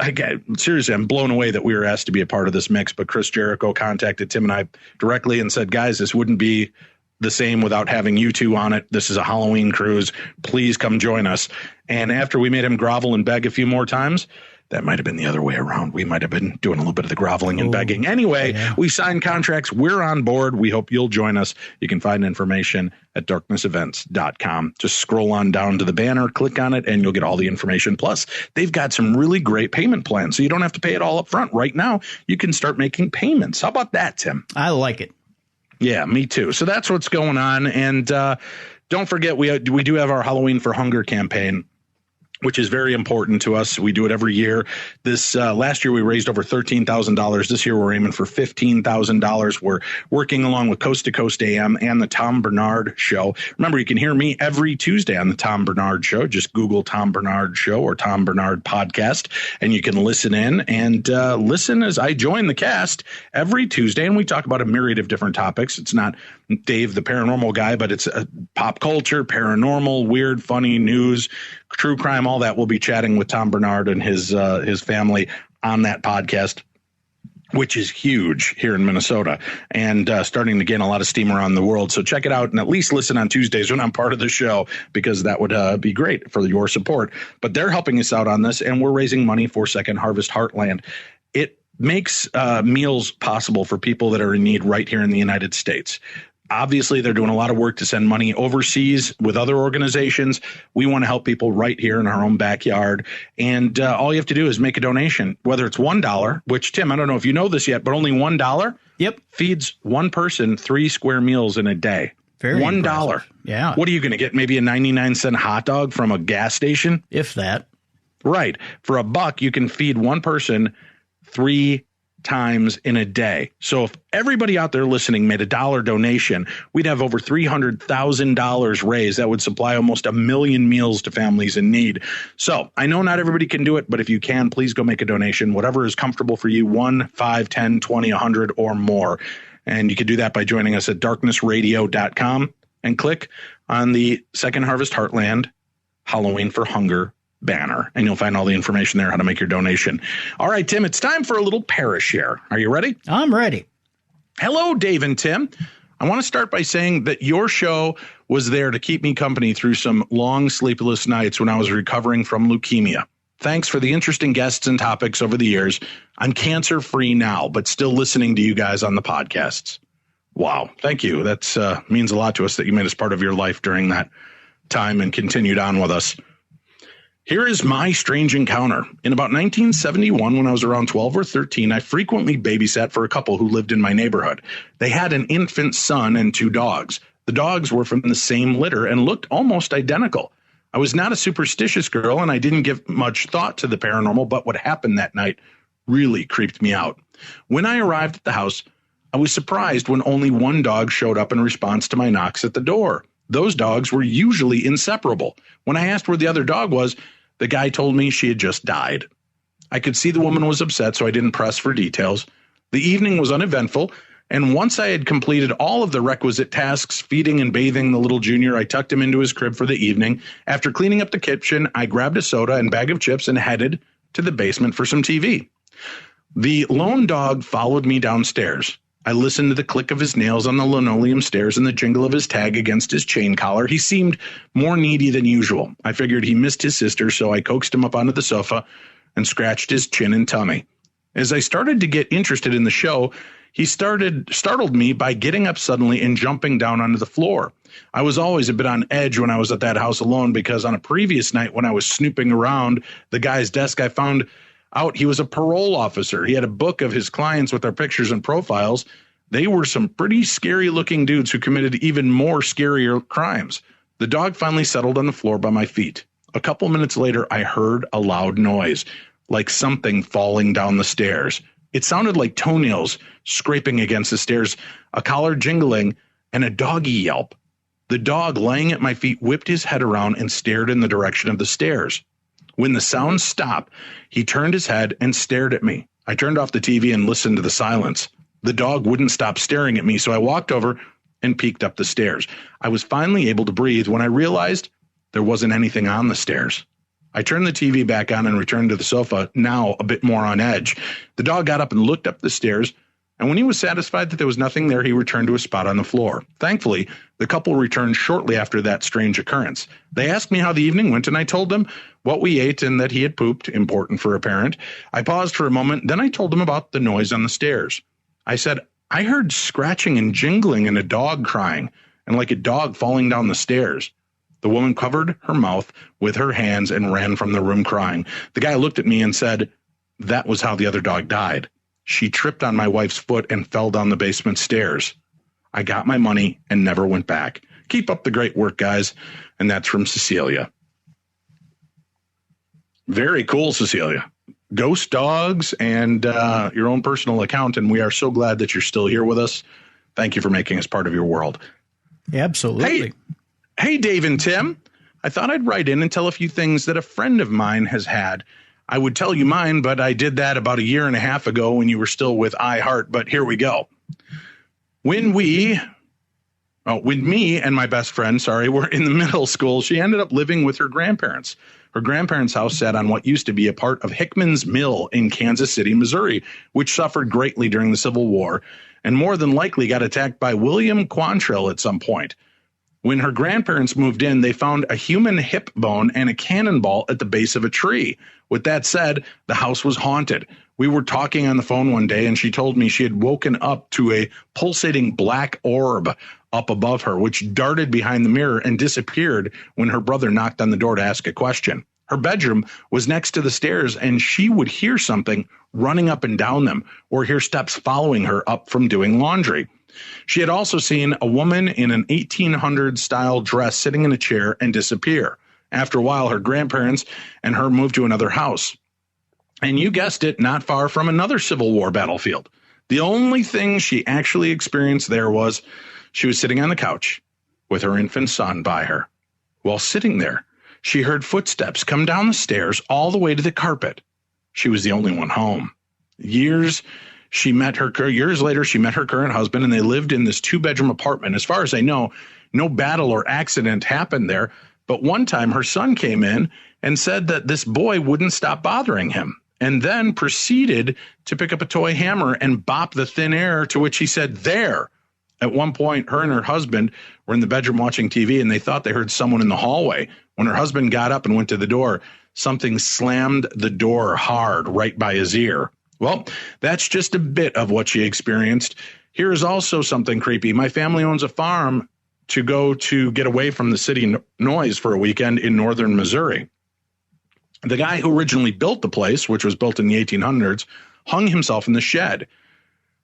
blown away that we were asked to be a part of this mix. But Chris Jericho contacted Tim and I directly and said, guys, this wouldn't be the same without having you two on it. This is a Halloween cruise. Please come join us. And after we made him grovel and beg a few more times, that might have been the other way around. We might have been doing a little bit of the groveling and begging. Anyway, We signed contracts. We're on board. We hope you'll join us. You can find information at darknessevents.com. Just scroll on down to the banner, click on it, and you'll get all the information. Plus, they've got some really great payment plans, so you don't have to pay it all up front. Right now, you can start making payments. How about that, Tim? I like it. Yeah, me too. So that's what's going on. And don't forget, we do have our Halloween for Hunger campaign, which is very important to us. We do it every year. This last year we raised over $13,000. This year we're aiming for $15,000. We're working along with Coast to Coast AM and the Tom Bernard Show. Remember, you can hear me every Tuesday on the Tom Bernard Show. Just Google Tom Bernard Show or Tom Bernard Podcast, and you can listen in and listen as I join the cast every Tuesday. And we talk about a myriad of different topics. It's not Dave, the paranormal guy, but it's pop culture, paranormal, weird, funny news, true crime, all that. We'll be chatting with Tom Bernard and his family on that podcast, which is huge here in Minnesota and starting to gain a lot of steam around the world. So check it out and at least listen on Tuesdays when I'm part of the show, because that would be great for your support. But they're helping us out on this, and we're raising money for Second Harvest Heartland. It makes meals possible for people that are in need right here in the United States. Obviously, they're doing a lot of work to send money overseas with other organizations. We want to help people right here in our own backyard. And all you have to do is make a donation, whether it's $1, which, Tim, I don't know if you know this yet, but only $1 feeds one person 3 square meals in a day. Very $1. impressive. Yeah. What are you going to get? Maybe a 99-cent hot dog from a gas station? If that. Right. For $1, you can feed one person 3 times in a day. So if everybody out there listening made a $1 donation, we'd have over $300,000 raised. That would supply almost 1 million meals to families in need. So I know not everybody can do it, but if you can, please go make a donation, whatever is comfortable for you, 1, 5, 10, 20, 100 or more. And you can do that by joining us at darknessradio.com and click on the Second Harvest Heartland Halloween for Hunger banner, and you'll find all the information there how to make your donation. All right, Tim, it's time for a little ParaShare. Are you ready? I'm ready. Hello, Dave and Tim. I want to start by saying that your show was there to keep me company through some long sleepless nights when I was recovering from leukemia. Thanks for the interesting guests and topics over the years. I'm cancer-free now, but still listening to you guys on the podcasts. Wow. Thank you. That means a lot to us that you made us part of your life during that time and continued on with us. Here is my strange encounter. In about 1971, when I was around 12 or 13, I frequently babysat for a couple who lived in my neighborhood. They had an infant son and 2 dogs. The dogs were from the same litter and looked almost identical. I was not a superstitious girl, and I didn't give much thought to the paranormal, but what happened that night really creeped me out. When I arrived at the house, I was surprised when only one dog showed up in response to my knocks at the door. Those dogs were usually inseparable. When I asked where the other dog was, the guy told me she had just died. I could see the woman was upset, so I didn't press for details. The evening was uneventful, and once I had completed all of the requisite tasks, feeding and bathing the little junior, I tucked him into his crib for the evening. After cleaning up the kitchen, I grabbed a soda and bag of chips and headed to the basement for some TV. The lone dog followed me downstairs. I listened to the click of his nails on the linoleum stairs and the jingle of his tag against his chain collar. He seemed more needy than usual. I figured he missed his sister, so I coaxed him up onto the sofa and scratched his chin and tummy. As I started to get interested in the show, he startled me by getting up suddenly and jumping down onto the floor. I was always a bit on edge when I was at that house alone, because on a previous night when I was snooping around the guy's desk, I found out he was a parole officer. He had a book of his clients with their pictures and profiles. They were some pretty scary looking dudes who committed even more scarier crimes. The dog finally settled on the floor by my feet. A couple minutes later, I heard a loud noise, like something falling down the stairs. It sounded like toenails scraping against the stairs, a collar jingling, and a doggy yelp. The dog laying at my feet whipped his head around and stared in the direction of the stairs. When the sound stopped, he turned his head and stared at me. I turned off the TV and listened to the silence. The dog wouldn't stop staring at me, so I walked over and peeked up the stairs. I was finally able to breathe when I realized there wasn't anything on the stairs. I turned the TV back on and returned to the sofa, now a bit more on edge. The dog got up and looked up the stairs, and when he was satisfied that there was nothing there, he returned to a spot on the floor. Thankfully, the couple returned shortly after that strange occurrence. They asked me how the evening went, and I told them what we ate and that he had pooped, important for a parent. I paused for a moment, then I told them about the noise on the stairs. I said, I heard scratching and jingling and a dog crying, and like a dog falling down the stairs. The woman covered her mouth with her hands and ran from the room crying. The guy looked at me and said, that was how the other dog died. She tripped on my wife's foot and fell down the basement stairs. I got my money and never went back. Keep up the great work, guys. And that's from Cecilia. Very cool, Cecilia. Ghost dogs and your own personal account. And we are so glad that you're still here with us. Thank you for making us part of your world. Absolutely. Hey, Dave and Tim. I thought I'd write in and tell a few things that a friend of mine has had. I would tell you mine, but I did that about 1.5 years ago when you were still with iHeart. But here we go. When me and my best friend, were in the middle school, she ended up living with her grandparents. Her grandparents' house sat on what used to be a part of Hickman's Mill in Kansas City, Missouri, which suffered greatly during the Civil War and more than likely got attacked by William Quantrill at some point. When her grandparents moved in, they found a human hip bone and a cannonball at the base of a tree. With that said, the house was haunted. We were talking on the phone one day, and she told me she had woken up to a pulsating black orb up above her, which darted behind the mirror and disappeared when her brother knocked on the door to ask a question. Her bedroom was next to the stairs, and she would hear something running up and down them or hear steps following her up from doing laundry. She had also seen a woman in an 1800s-style dress sitting in a chair and disappear. After a while, her grandparents and her moved to another house. And you guessed it, not far from another Civil War battlefield. The only thing she actually experienced there was she was sitting on the couch with her infant son by her. While sitting there, she heard footsteps come down the stairs all the way to the carpet. She was the only one home. Years later, she met her current husband, and they lived in this 2-bedroom apartment. As far as I know, no battle or accident happened there. But one time her son came in and said that this boy wouldn't stop bothering him, and then proceeded to pick up a toy hammer and bop the thin air, to which he said, there. At one point, her and her husband were in the bedroom watching TV, and they thought they heard someone in the hallway. When her husband got up and went to the door, something slammed the door hard right by his ear. Well, that's just a bit of what she experienced. Here is also something creepy. My family owns a farm to go to get away from the city noise for a weekend in northern Missouri. The guy who originally built the place, which was built in the 1800s, hung himself in the shed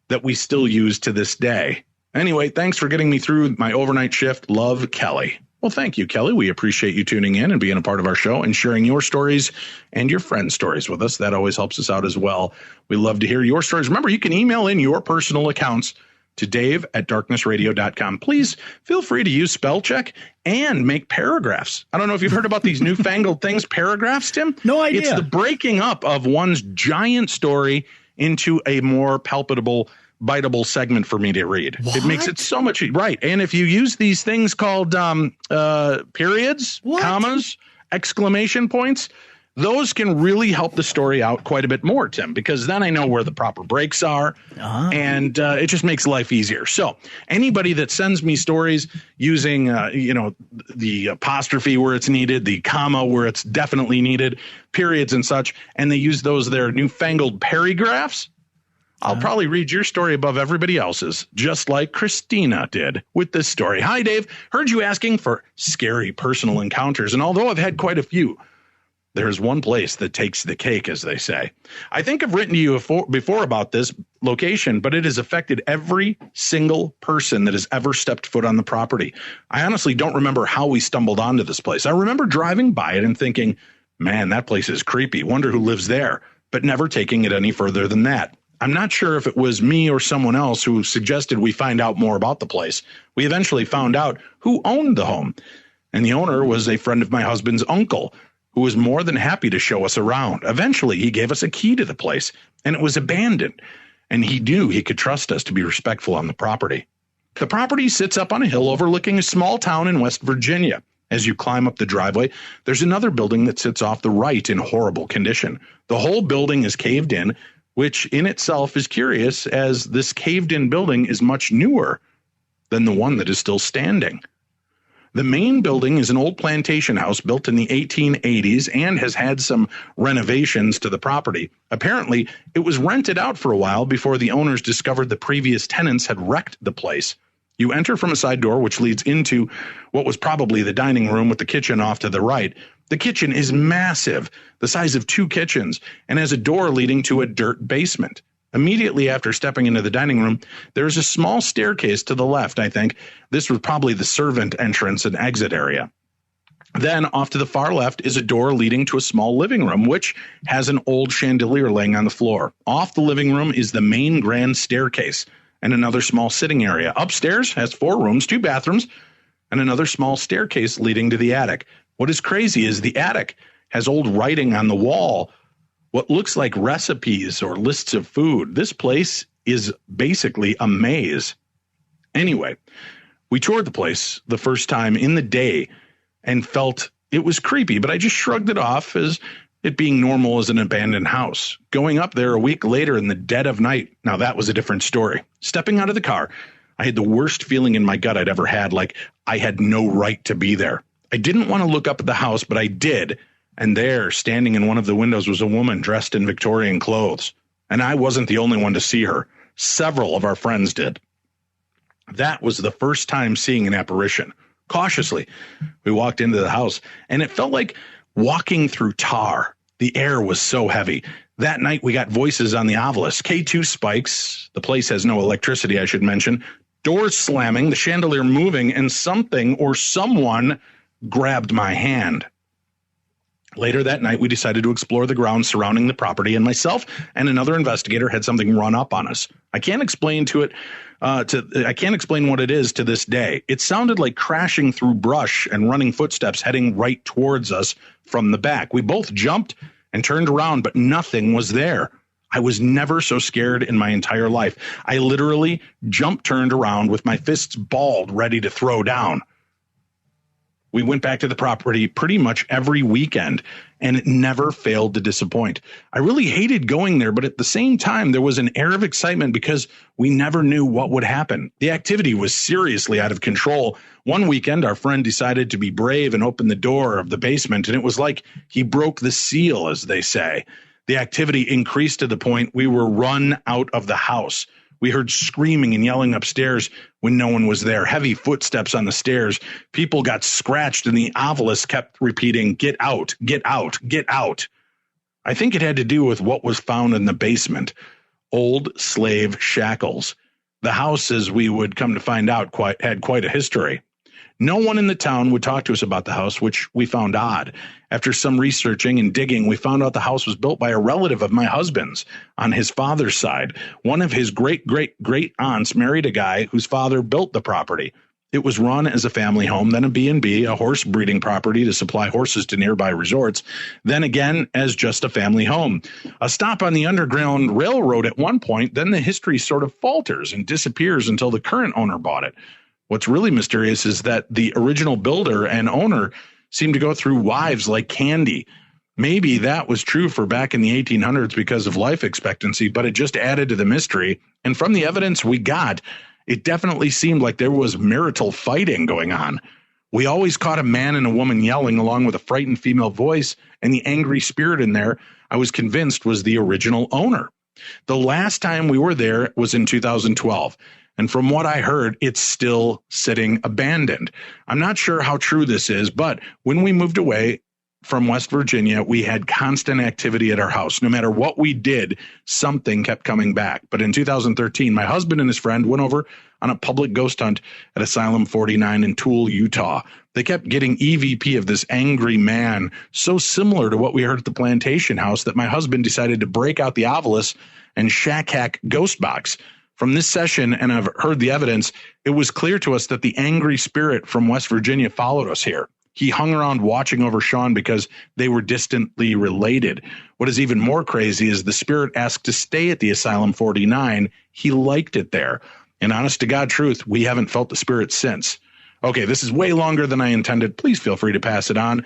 that we still use to this day. Anyway, thanks for getting me through my overnight shift. Love, Kelly. Well, thank you, Kelly. We appreciate you tuning in and being a part of our show and sharing your stories and your friends' stories with us. That always helps us out as well. We love to hear your stories. Remember, you can email in your personal accounts to dave@darknessradio.com. Please feel free to use spell check and make paragraphs. I don't know if you've heard about these newfangled things, paragraphs, Tim. No idea. It's the breaking up of one's giant story into a more palpable, biteable segment for me to read. What? It makes it so much right. And if you use these things called periods, commas, exclamation points, those can really help the story out quite a bit more, Tim, because then I know where the proper breaks are, and it just makes life easier. So anybody that sends me stories using, the apostrophe where it's needed, the comma where it's definitely needed, periods and such, and they use those their newfangled paragraphs, I'll probably read your story above everybody else's, just like Christina did with this story. Hi, Dave. Heard you asking for scary personal encounters, and although I've had quite a few, there's one place that takes the cake, as they say. I think I've written to you before about this location, but it has affected every single person that has ever stepped foot on the property. I honestly don't remember how we stumbled onto this place. I remember driving by it and thinking, man, that place is creepy. Wonder who lives there, but never taking it any further than that. I'm not sure if it was me or someone else who suggested we find out more about the place. We eventually found out who owned the home, and the owner was a friend of my husband's uncle, who was more than happy to show us around. Eventually, he gave us a key to the place, and it was abandoned, and he knew he could trust us to be respectful on the property. The property sits up on a hill overlooking a small town in West Virginia. As you climb up the driveway, there's another building that sits off the right in horrible condition. The whole building is caved in, which in itself is curious, as this caved-in building is much newer than the one that is still standing. The main building is an old plantation house built in the 1880s and has had some renovations to the property. Apparently, it was rented out for a while before the owners discovered the previous tenants had wrecked the place. You enter from a side door, which leads into what was probably the dining room with the kitchen off to the right. The kitchen is massive, the size of 2 kitchens, and has a door leading to a dirt basement. Immediately after stepping into the dining room, there is a small staircase to the left, I think. This was probably the servant entrance and exit area. Then off to the far left is a door leading to a small living room, which has an old chandelier laying on the floor. Off the living room is the main grand staircase and another small sitting area. Upstairs has 4 rooms, 2 bathrooms, and another small staircase leading to the attic. What is crazy is the attic has old writing on the wall, what looks like recipes or lists of food. This place is basically a maze. Anyway, we toured the place the first time in the day and felt it was creepy, but I just shrugged it off as it being normal as an abandoned house. Going up there a week later in the dead of night, now that was a different story. Stepping out of the car, I had the worst feeling in my gut I'd ever had, like I had no right to be there. I didn't want to look up at the house, but I did. And there, standing in one of the windows, was a woman dressed in Victorian clothes. And I wasn't the only one to see her. Several of our friends did. That was the first time seeing an apparition. Cautiously, we walked into the house, and it felt like walking through tar. The air was so heavy. That night, we got voices on the obelisk. K2 spikes. The place has no electricity, I should mention. Doors slamming, the chandelier moving, and something or someone grabbed my hand. Later that night, we decided to explore the grounds surrounding the property, and myself and another investigator had something run up on us. I can't explain what it is to this day. It sounded like crashing through brush and running footsteps heading right towards us from the back. We both jumped and turned around, but nothing was there. I was never so scared in my entire life. I literally turned around with my fists balled, ready to throw down. We went back to the property pretty much every weekend, and it never failed to disappoint. I really hated going there, but at the same time, there was an air of excitement because we never knew what would happen. The activity was seriously out of control. One weekend, our friend decided to be brave and open the door of the basement, and it was like he broke the seal, as they say. The activity increased to the point we were run out of the house. We heard screaming and yelling upstairs when no one was there. Heavy footsteps on the stairs. People got scratched, and the obelisk kept repeating, "Get out, get out, get out." I think it had to do with what was found in the basement. Old slave shackles. The house, as we would come to find out, had quite a history. No one in the town would talk to us about the house, which we found odd. After some researching and digging, we found out the house was built by a relative of my husband's on his father's side. One of his great-great-great aunts married a guy whose father built the property. It was run as a family home, then a B&B, a horse breeding property to supply horses to nearby resorts, then again as just a family home. A stop on the Underground Railroad at one point, then the history sort of falters and disappears until the current owner bought it. What's really mysterious is that the original builder and owner seemed to go through wives like candy. Maybe that was true for back in the 1800s because of life expectancy, but it just added to the mystery. And from the evidence we got, it definitely seemed like there was marital fighting going on. We always caught a man and a woman yelling along with a frightened female voice, and the angry spirit in there, I was convinced, was the original owner. The last time we were there was in 2012. And from what I heard, it's still sitting abandoned. I'm not sure how true this is, but when we moved away from West Virginia, we had constant activity at our house. No matter what we did, something kept coming back. But in 2013, my husband and his friend went over on a public ghost hunt at Asylum 49 in Toole, Utah. They kept getting EVP of this angry man, so similar to what we heard at the plantation house that my husband decided to break out the obelisk and shack hack ghost box. From this session, and I've heard the evidence, it was clear to us that the angry spirit from West Virginia followed us here. He hung around watching over Sean because they were distantly related. What is even more crazy is the spirit asked to stay at the Asylum 49. He liked it there. And honest to God truth, we haven't felt the spirit since. Okay, this is way longer than I intended. Please feel free to pass it on.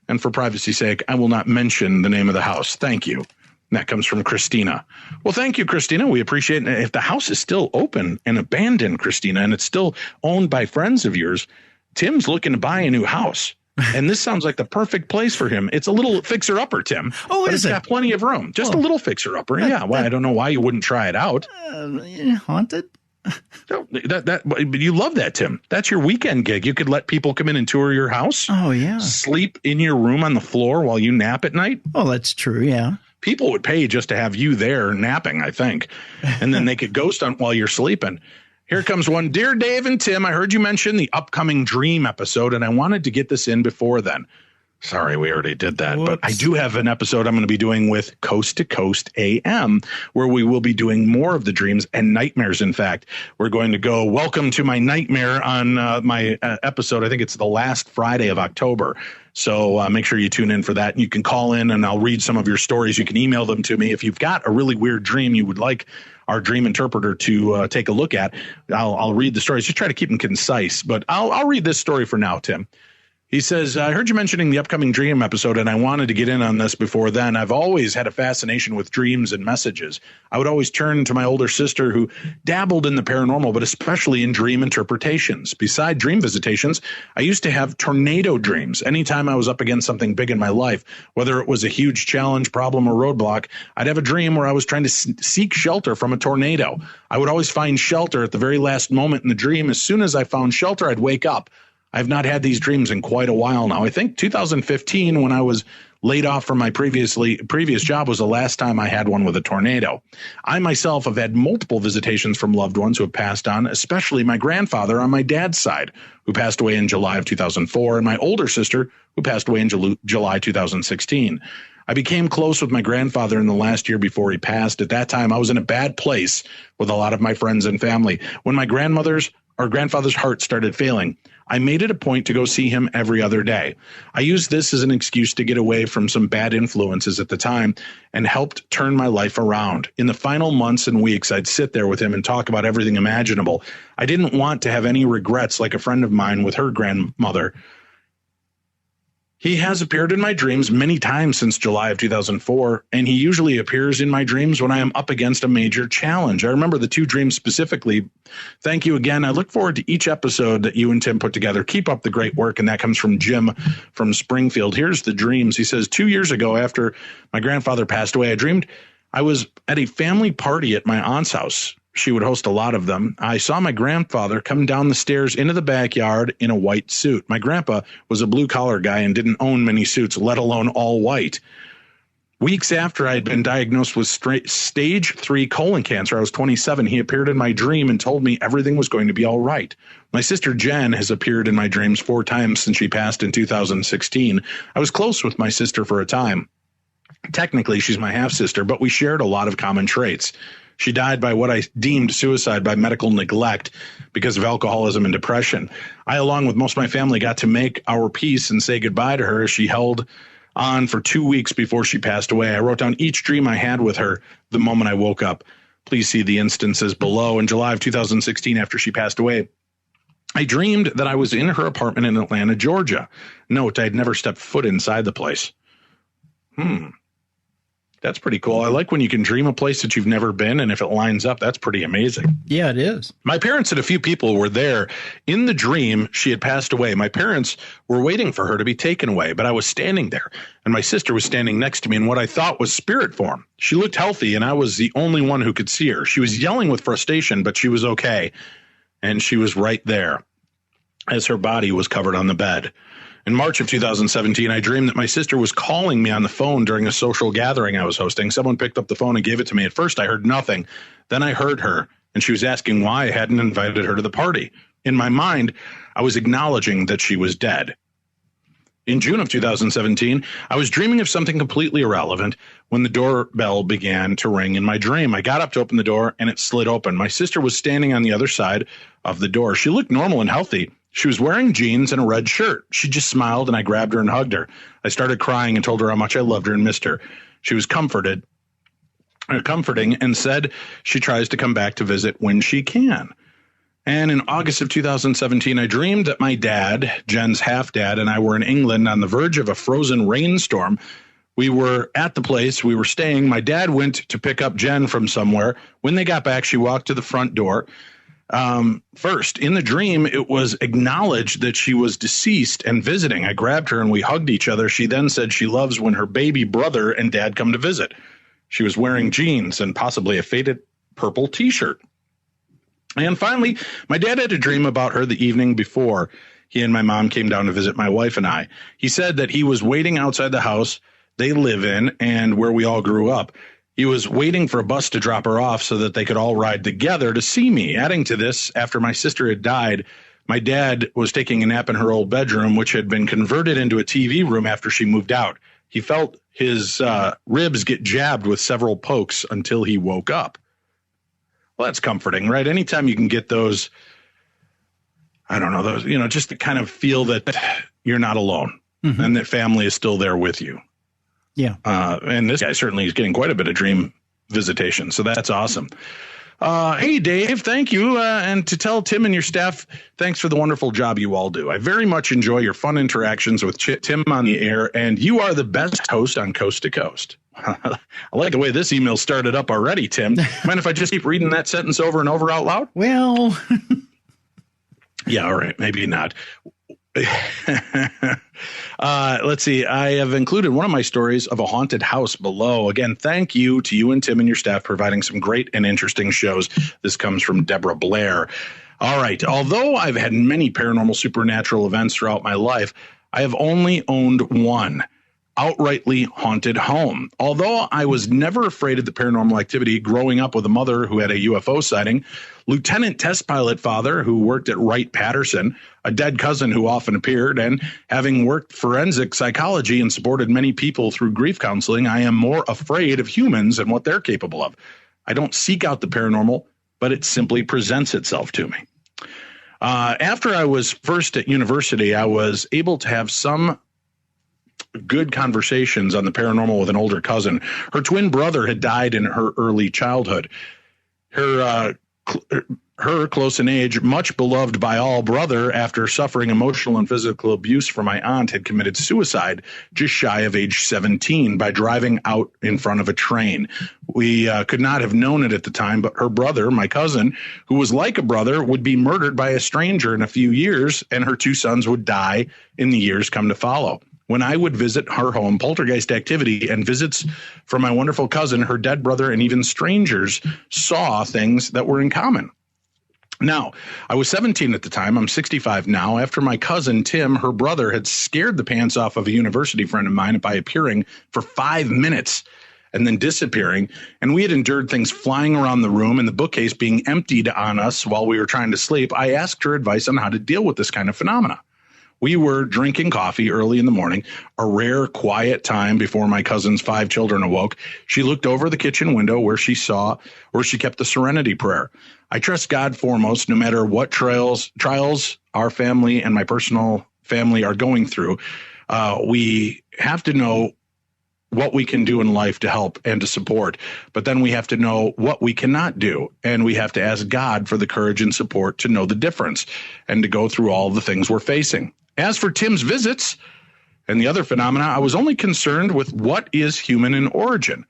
And for privacy's sake, I will not mention the name of the house. Thank you. That comes from Christina. Well, thank you, Christina. We appreciate it. If the house is still open and abandoned, Christina, and it's still owned by friends of yours, Tim's looking to buy a new house. And this sounds like the perfect place for him. It's a little fixer-upper, Tim. Oh, but is it's got plenty of room. Just a little fixer-upper. Yeah, well, I don't know why you wouldn't try it out. Haunted? But you love that, Tim. That's your weekend gig. You could let people come in and tour your house. Oh, yeah. Sleep in your room on the floor while you nap at night. Oh, that's true, yeah. People would pay just to have you there napping, I think. And then they could ghost hunt while you're sleeping. Here comes one. Dear Dave and Tim, I heard you mention the upcoming Dream episode, and I wanted to get this in before then. Sorry, we already did that. Whoops. But I do have an episode I'm going to be doing with Coast to Coast AM, where we will be doing more of the dreams and nightmares. In fact, we're going to go welcome to my nightmare on my episode. I think it's the last Friday of October. So make sure you tune in for that. You can call in and I'll read some of your stories. You can email them to me. If you've got a really weird dream you would like our dream interpreter to take a look at, I'll read the stories. Just try to keep them concise. But I'll read this story for now, Tim. He says, I heard you mentioning the upcoming Dream episode, and I wanted to get in on this before then. I've always had a fascination with dreams and messages. I would always turn to my older sister who dabbled in the paranormal, but especially in dream interpretations. Beside dream visitations, I used to have tornado dreams. Anytime I was up against something big in my life, whether it was a huge challenge, problem, or roadblock, I'd have a dream where I was trying to seek shelter from a tornado. I would always find shelter at the very last moment in the dream. As soon as I found shelter, I'd wake up. I've not had these dreams in quite a while now. I think 2015, when I was laid off from my previous job, was the last time I had one with a tornado. I myself have had multiple visitations from loved ones who have passed on, especially my grandfather on my dad's side, who passed away in July of 2004, and my older sister, who passed away in July 2016. I became close with my grandfather in the last year before he passed. At that time, I was in a bad place with a lot of my friends and family. When my grandfather's heart started failing, I made it a point to go see him every other day. I used this as an excuse to get away from some bad influences at the time and helped turn my life around. In the final months and weeks, I'd sit there with him and talk about everything imaginable. I didn't want to have any regrets like a friend of mine with her grandmother. He has appeared in my dreams many times since July of 2004, and he usually appears in my dreams when I am up against a major challenge. I remember the two dreams specifically. Thank you again. I look forward to each episode that you and Tim put together. Keep up the great work, and that comes from Jim from Springfield. Here's the dreams. He says, 2 years ago, after my grandfather passed away, I dreamed I was at a family party at my aunt's house. she would host a lot of them. I saw my grandfather come down the stairs into the backyard in a white suit. My grandpa was a blue-collar guy and didn't own many suits, let alone all white. Weeks after I had been diagnosed with stage 3 colon cancer, I was 27, he appeared in my dream and told me everything was going to be all right. My sister Jen has appeared in my dreams 4 times since she passed in 2016. I was close with my sister for a time. Technically, she's my half-sister, but we shared a lot of common traits. She died by what I deemed suicide by medical neglect because of alcoholism and depression. I, along with most of my family, got to make our peace and say goodbye to her as she held on for 2 weeks before she passed away. I wrote down each dream I had with her the moment I woke up. Please see the instances below. In July of 2016, after she passed away, I dreamed that I was in her apartment in Atlanta, Georgia. Note, I had never stepped foot inside the place. That's pretty cool. I like when you can dream a place that you've never been, and if it lines up, that's pretty amazing. Yeah, it is. My parents and a few people were there. In the dream, she had passed away. My parents were waiting for her to be taken away, but I was standing there, and my sister was standing next to me in what I thought was spirit form. She looked healthy, and I was the only one who could see her. She was yelling with frustration, but she was okay, and she was right there as her body was covered on the bed. In March of 2017, I dreamed that my sister was calling me on the phone during a social gathering I was hosting. Someone picked up the phone and gave it to me. At first, I heard nothing. Then I heard her, and she was asking why I hadn't invited her to the party. In my mind, I was acknowledging that she was dead. In June of 2017, I was dreaming of something completely irrelevant when the doorbell began to ring in my dream. I got up to open the door, and it slid open. My sister was standing on the other side of the door. She looked normal and healthy. She was wearing jeans and a red shirt. She just smiled, and I grabbed her and hugged her. I started crying and told her how much I loved her and missed her. She was comforting and said she tries to come back to visit when she can. And in August of 2017, I dreamed that my dad, Jen's half-dad, and I were in England on the verge of a frozen rainstorm. We were at the place we were staying. My dad went to pick up Jen from somewhere. When they got back, she walked to the front door. First, in the dream, it was acknowledged that she was deceased and visiting. I grabbed her and we hugged each other. She then said she loves when her baby brother and dad come to visit. She was wearing jeans and possibly a faded purple T-shirt. And finally, my dad had a dream about her the evening before he and my mom came down to visit my wife and I. He said that he was waiting outside the house they live in and where we all grew up. He was waiting for a bus to drop her off so that they could all ride together to see me. Adding to this, after my sister had died, my dad was taking a nap in her old bedroom, which had been converted into a TV room after she moved out. He felt his ribs get jabbed with several pokes until he woke up. Well, that's comforting, right? Anytime you can get those, I don't know, those, just to kind of feel that you're not alone and that family is still there with you. Yeah. And this guy certainly is getting quite a bit of dream visitation. So that's awesome. Hey, Dave, thank you. And to tell Tim and your staff, thanks for the wonderful job you all do. I very much enjoy your fun interactions with Tim on the air, and you are the best host on Coast to Coast. I like the way this email started up already, Tim. Mind if I just keep reading that sentence over and over out loud? Well, yeah, all right. Maybe not. Let's see. I have included one of my stories of a haunted house below. Again, thank you to you and Tim and your staff providing some great and interesting shows. This comes from Deborah Blair. All right. Although I've had many paranormal supernatural events throughout my life, I have only owned one outrightly haunted home. Although I was never afraid of the paranormal activity, growing up with a mother who had a UFO sighting, lieutenant test pilot father who worked at Wright-Patterson, a dead cousin who often appeared, and having worked forensic psychology and supported many people through grief counseling, I am more afraid of humans and what they're capable of. I don't seek out the paranormal, but it simply presents itself to me. After I was first at university, I was able to have some good conversations on the paranormal with an older cousin. Her twin brother had died in her early childhood. Her close in age, much beloved by all brother, after suffering emotional and physical abuse from my aunt, had committed suicide just shy of age 17 by driving out in front of a train. We could not have known it at the time, but her brother, my cousin, who was like a brother, would be murdered by a stranger in a few years, and her two sons would die in the years come to follow. When I would visit her home, poltergeist activity and visits from my wonderful cousin, her dead brother, and even strangers saw things that were in common. Now, I was 17 at the time. I'm 65 now. After my cousin, Tim, her brother, had scared the pants off of a university friend of mine by appearing for 5 minutes and then disappearing, and we had endured things flying around the room and the bookcase being emptied on us while we were trying to sleep, I asked her advice on how to deal with this kind of phenomena. We were drinking coffee early in the morning, a rare, quiet time before my cousin's 5 children awoke. She looked over the kitchen window where she kept the Serenity Prayer. I trust God foremost, no matter what trials our family and my personal family are going through. We have to know what we can do in life to help and to support, but then we have to know what we cannot do, and we have to ask God for the courage and support to know the difference and to go through all the things we're facing. As for Tim's visits and the other phenomena, I was only concerned with what is human in origin.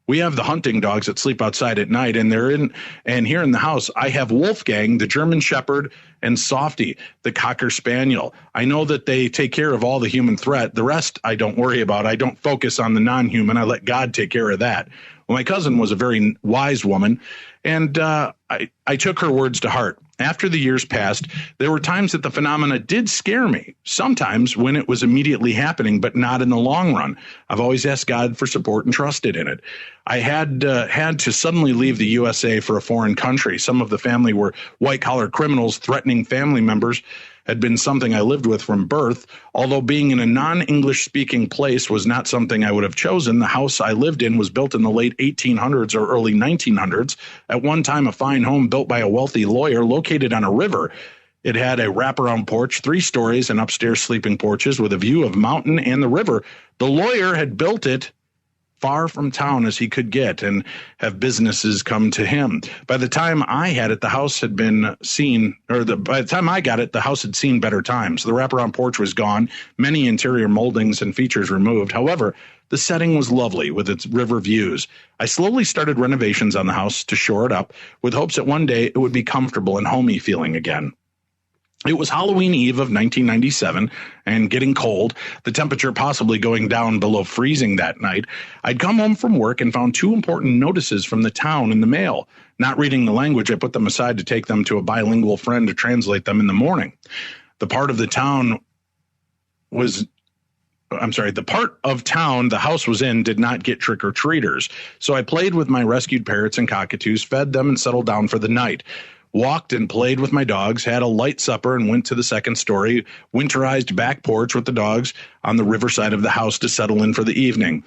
We have the hunting dogs that sleep outside at night, and here in the house, I have Wolfgang, the German Shepherd, and Softy, the Cocker Spaniel. I know that they take care of all the human threat. The rest I don't worry about. I don't focus on the non-human. I let God take care of that. Well, my cousin was a very wise woman, and I took her words to heart. After the years passed, there were times that the phenomena did scare me, sometimes when it was immediately happening, but not in the long run. I've always asked God for support and trusted in it. I had to suddenly leave the USA for a foreign country. Some of the family were white-collar criminals. Threatening family members had been something I lived with from birth. Although being in a non-English speaking place was not something I would have chosen, the house I lived in was built in the late 1800s or early 1900s. At one time, a fine home built by a wealthy lawyer located on a river. It had a wraparound porch, 3 stories, and upstairs sleeping porches with a view of mountain and the river. The lawyer had built it far from town as he could get and have businesses come to him. By the time I had it, the house had been seen, by the time I got it, the house had seen better times. The wraparound porch was gone, many interior moldings and features removed. However, the setting was lovely with its river views. I slowly started renovations on the house to shore it up with hopes that one day it would be comfortable and homey feeling again. It was Halloween Eve of 1997 and getting cold, the temperature possibly going down below freezing that night. I'd come home from work and found 2 important notices from the town in the mail. Not reading the language, I put them aside to take them to a bilingual friend to translate them in the morning. The part of town the house was in did not get trick-or-treaters. So I played with my rescued parrots and cockatoos, fed them, and settled down for the night. Walked and played with my dogs, had a light supper, and went to the second story, winterized back porch with the dogs on the riverside of the house to settle in for the evening.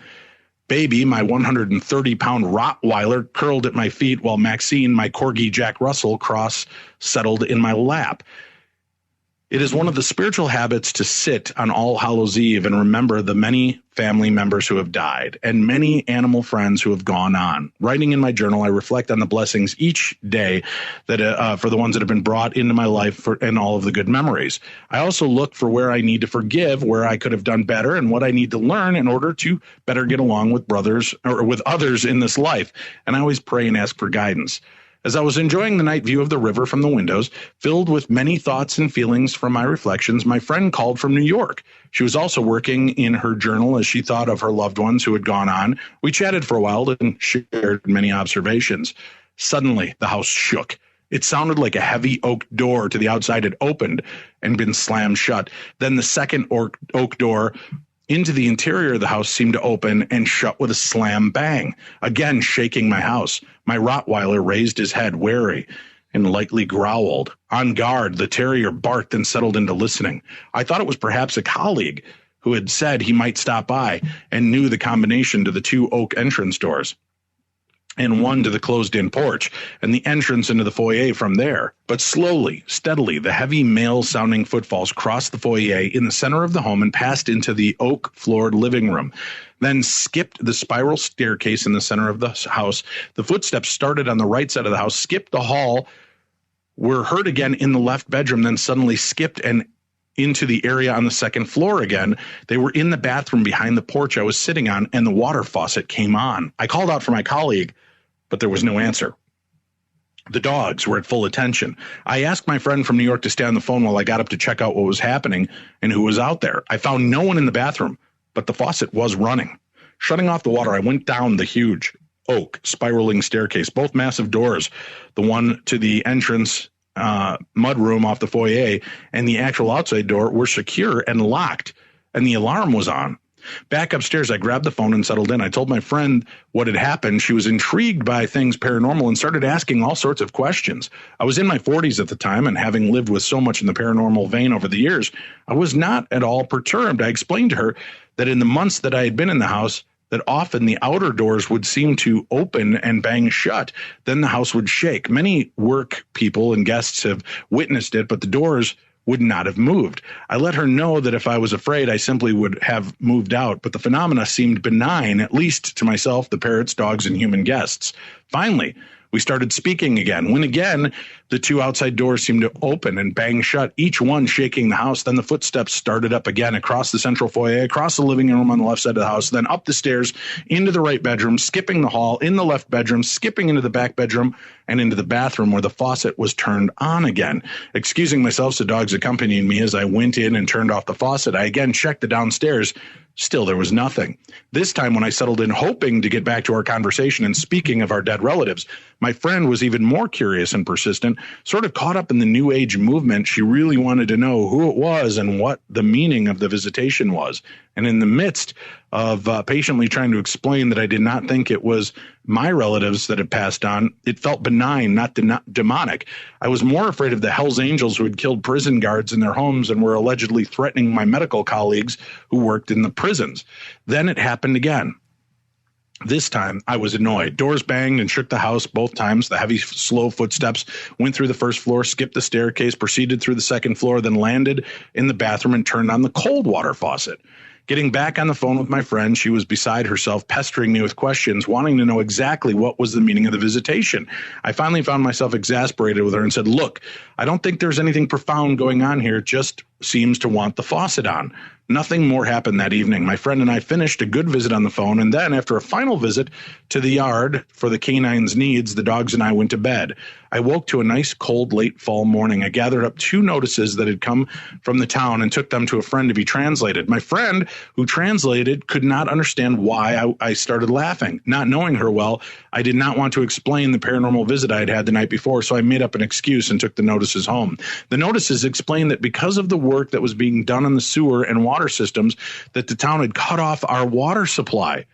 Baby, my 130-pound Rottweiler, curled at my feet, while Maxine, my Corgi Jack Russell settled in my lap. It is one of the spiritual habits to sit on All Hallows Eve and remember the many family members who have died and many animal friends who have gone on. Writing in my journal, I reflect on the blessings each day that for the ones that have been brought into my life and all of the good memories. I also look for where I need to forgive, where I could have done better, and what I need to learn in order to better get along with with others in this life. And I always pray and ask for guidance. As I was enjoying the night view of the river from the windows, filled with many thoughts and feelings from my reflections, my friend called from New York. She was also working in her journal as she thought of her loved ones who had gone on. We chatted for a while and shared many observations. Suddenly, the house shook. It sounded like a heavy oak door to the outside had opened and been slammed shut. Then the second oak door into the interior of the house seemed to open and shut with a slam bang, again shaking my house. My Rottweiler raised his head, wary, and lightly growled. On guard, the terrier barked and settled into listening. I thought it was perhaps a colleague who had said he might stop by and knew the combination to the 2 oak entrance doors, and one to the closed-in porch, and the entrance into the foyer from there. But slowly, steadily, the heavy male-sounding footfalls crossed the foyer in the center of the home and passed into the oak-floored living room, then skipped the spiral staircase in the center of the house. The footsteps started on the right side of the house, skipped the hall, were heard again in the left bedroom, then suddenly skipped and into the area on the second floor again. They were in the bathroom behind the porch I was sitting on, and the water faucet came on. I called out for my colleague, but there was no answer. The dogs were at full attention. I asked my friend from New York to stay on the phone while I got up to check out what was happening and who was out there. I found no one in the bathroom, but the faucet was running. Shutting off the water, I went down the huge oak spiraling staircase, both massive doors, the one to the entrance mud room off the foyer and the actual outside door were secure and locked, and the alarm was on. Back upstairs, I grabbed the phone and settled in. I told my friend what had happened. She was intrigued by things paranormal and started asking all sorts of questions. I was in my 40s at the time, and having lived with so much in the paranormal vein over the years, I was not at all perturbed. I explained to her that in the months that I had been in the house, that often the outer doors would seem to open and bang shut. Then the house would shake. Many work people and guests have witnessed it, but the doors would not have moved. I let her know that if I was afraid, I simply would have moved out, but the phenomena seemed benign, at least to myself, the parrots, dogs, and human guests. Finally, we started speaking again, when again, the two outside doors seemed to open and bang shut, each one shaking the house. Then the footsteps started up again across the central foyer, across the living room on the left side of the house, then up the stairs, into the right bedroom, skipping the hall, in the left bedroom, skipping into the back bedroom, and into the bathroom where the faucet was turned on again. Excusing myself, so dogs accompanying me as I went in and turned off the faucet, I again checked the downstairs. Still, there was nothing. This time when I settled in, hoping to get back to our conversation and speaking of our dead relatives, my friend was even more curious and persistent, sort of caught up in the New Age movement. She really wanted to know who it was and what the meaning of the visitation was. And in the midst of patiently trying to explain that I did not think it was my relatives that had passed on, it felt benign, not demonic. I was more afraid of the Hells Angels who had killed prison guards in their homes and were allegedly threatening my medical colleagues who worked in the prisons. Then it happened again. This time, I was annoyed. Doors banged and shook the house both times. The heavy, slow footsteps went through the first floor, skipped the staircase, proceeded through the second floor, then landed in the bathroom and turned on the cold water faucet. Getting back on the phone with my friend, she was beside herself, pestering me with questions, wanting to know exactly what was the meaning of the visitation. I finally found myself exasperated with her and said, "Look, I don't think there's anything profound going on here. It just seems to want the faucet on." Nothing more happened that evening. My friend and I finished a good visit on the phone, and then after a final visit to the yard for the canine's needs, the dogs and I went to bed. I woke to a nice cold late fall morning. I gathered up 2 notices that had come from the town and took them to a friend to be translated. My friend, who translated, could not understand why I started laughing. Not knowing her well, I did not want to explain the paranormal visit I had had the night before, so I made up an excuse and took the notices home. The notices explained that because of the work that was being done on the sewer and water systems, that the town had cut off our water supply,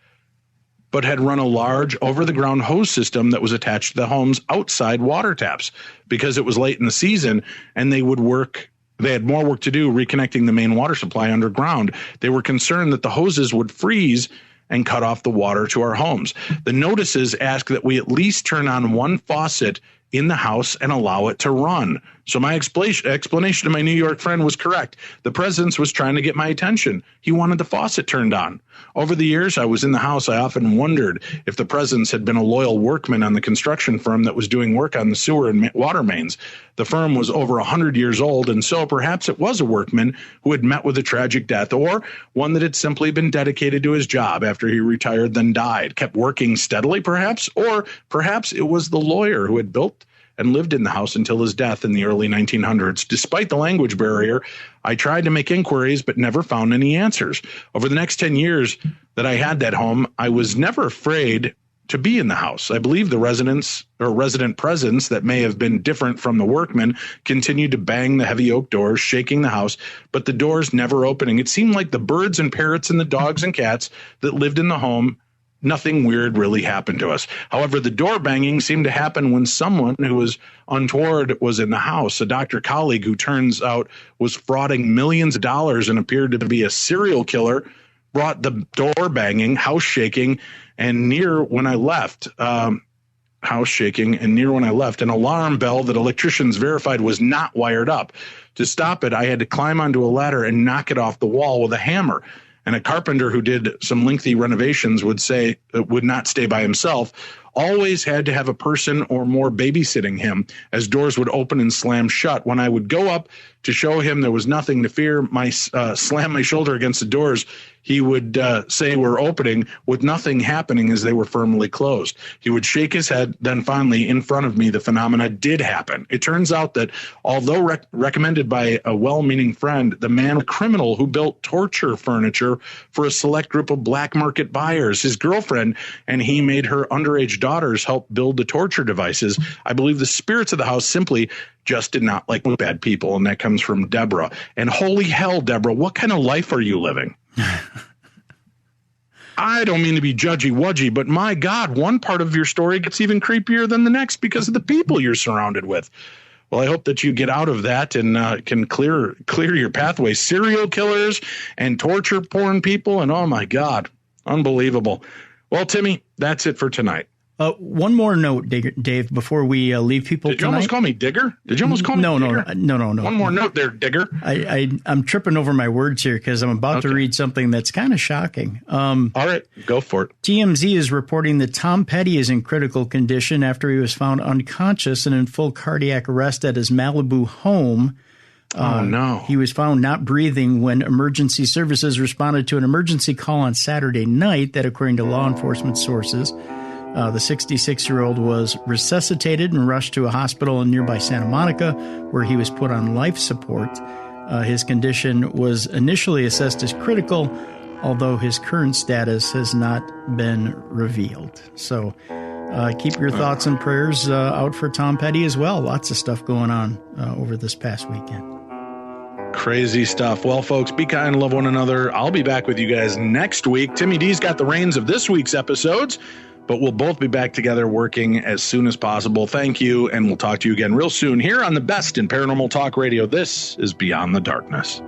but had run a large over-the-ground hose system that was attached to the home's outside water taps because it was late in the season and they had more work to do reconnecting the main water supply underground. They were concerned that the hoses would freeze and cut off the water to our homes. The notices ask that we at least turn on one faucet in the house and allow it to run. So my explanation to my New York friend was correct. The presence was trying to get my attention. He wanted the faucet turned on. Over the years I was in the house, I often wondered if the presence had been a loyal workman on the construction firm that was doing work on the sewer and water mains. The firm was over 100 years old, and so perhaps it was a workman who had met with a tragic death, or one that had simply been dedicated to his job after he retired then died, kept working steadily perhaps, or perhaps it was the lawyer who had built and lived in the house until his death in the early 1900s. Despite the language barrier, I tried to make inquiries but never found any answers. Over the next 10 years that I had that home, I was never afraid to be in the house. I believe the resident presence that may have been different from the workmen continued to bang the heavy oak doors, shaking the house, but the doors never opening. It seemed like the birds and parrots and the dogs and cats that lived in the home, nothing weird really happened to us. However, the door banging seemed to happen when someone who was untoward was in the house. A doctor colleague who turns out was frauding millions of dollars and appeared to be a serial killer brought the door banging, house shaking, and near when I left, an alarm bell that electricians verified was not wired up. To stop it, I had to climb onto a ladder and knock it off the wall with a hammer. And a carpenter who did some lengthy renovations would not stay by himself, always had to have a person or more babysitting him as doors would open and slam shut. When I would go up to show him there was nothing to fear, slam my shoulder against the doors, he would say we're opening with nothing happening as they were firmly closed. He would shake his head. Then finally, in front of me, the phenomena did happen. It turns out that although recommended by a well-meaning friend, the man, a criminal who built torture furniture for a select group of black market buyers, his girlfriend and he made her underage daughters help build the torture devices. I believe the spirits of the house simply just did not like bad people. And that comes from Deborah. And holy hell, Deborah, what kind of life are you living? I don't mean to be judgy-wudgy, but my God, one part of your story gets even creepier than the next because of the people you're surrounded with. Well, I hope that you get out of that and can clear your pathway. Serial killers and torture porn people, and oh my God, unbelievable. Well, Timmy, that's it for tonight. One more note, Dave, before we leave people tonight. Did you almost call me Digger? Did you almost call me Digger? No. One more note there, Digger. I'm tripping over my words here because I'm about to read something that's kind of shocking. All right, go for it. TMZ is reporting that Tom Petty is in critical condition after he was found unconscious and in full cardiac arrest at his Malibu home. Oh, no. He was found not breathing when emergency services responded to an emergency call on Saturday night that, according to law enforcement sources, the 66-year-old was resuscitated and rushed to a hospital in nearby Santa Monica, where he was put on life support. His condition was initially assessed as critical, although his current status has not been revealed. So keep your thoughts and prayers out for Tom Petty as well. Lots of stuff going on over this past weekend. Crazy stuff. Well, folks, be kind and love one another. I'll be back with you guys next week. Timmy D's got the reins of this week's episodes, but we'll both be back together working as soon as possible. Thank you, and we'll talk to you again real soon here on the best in paranormal talk radio. This is Beyond the Darkness.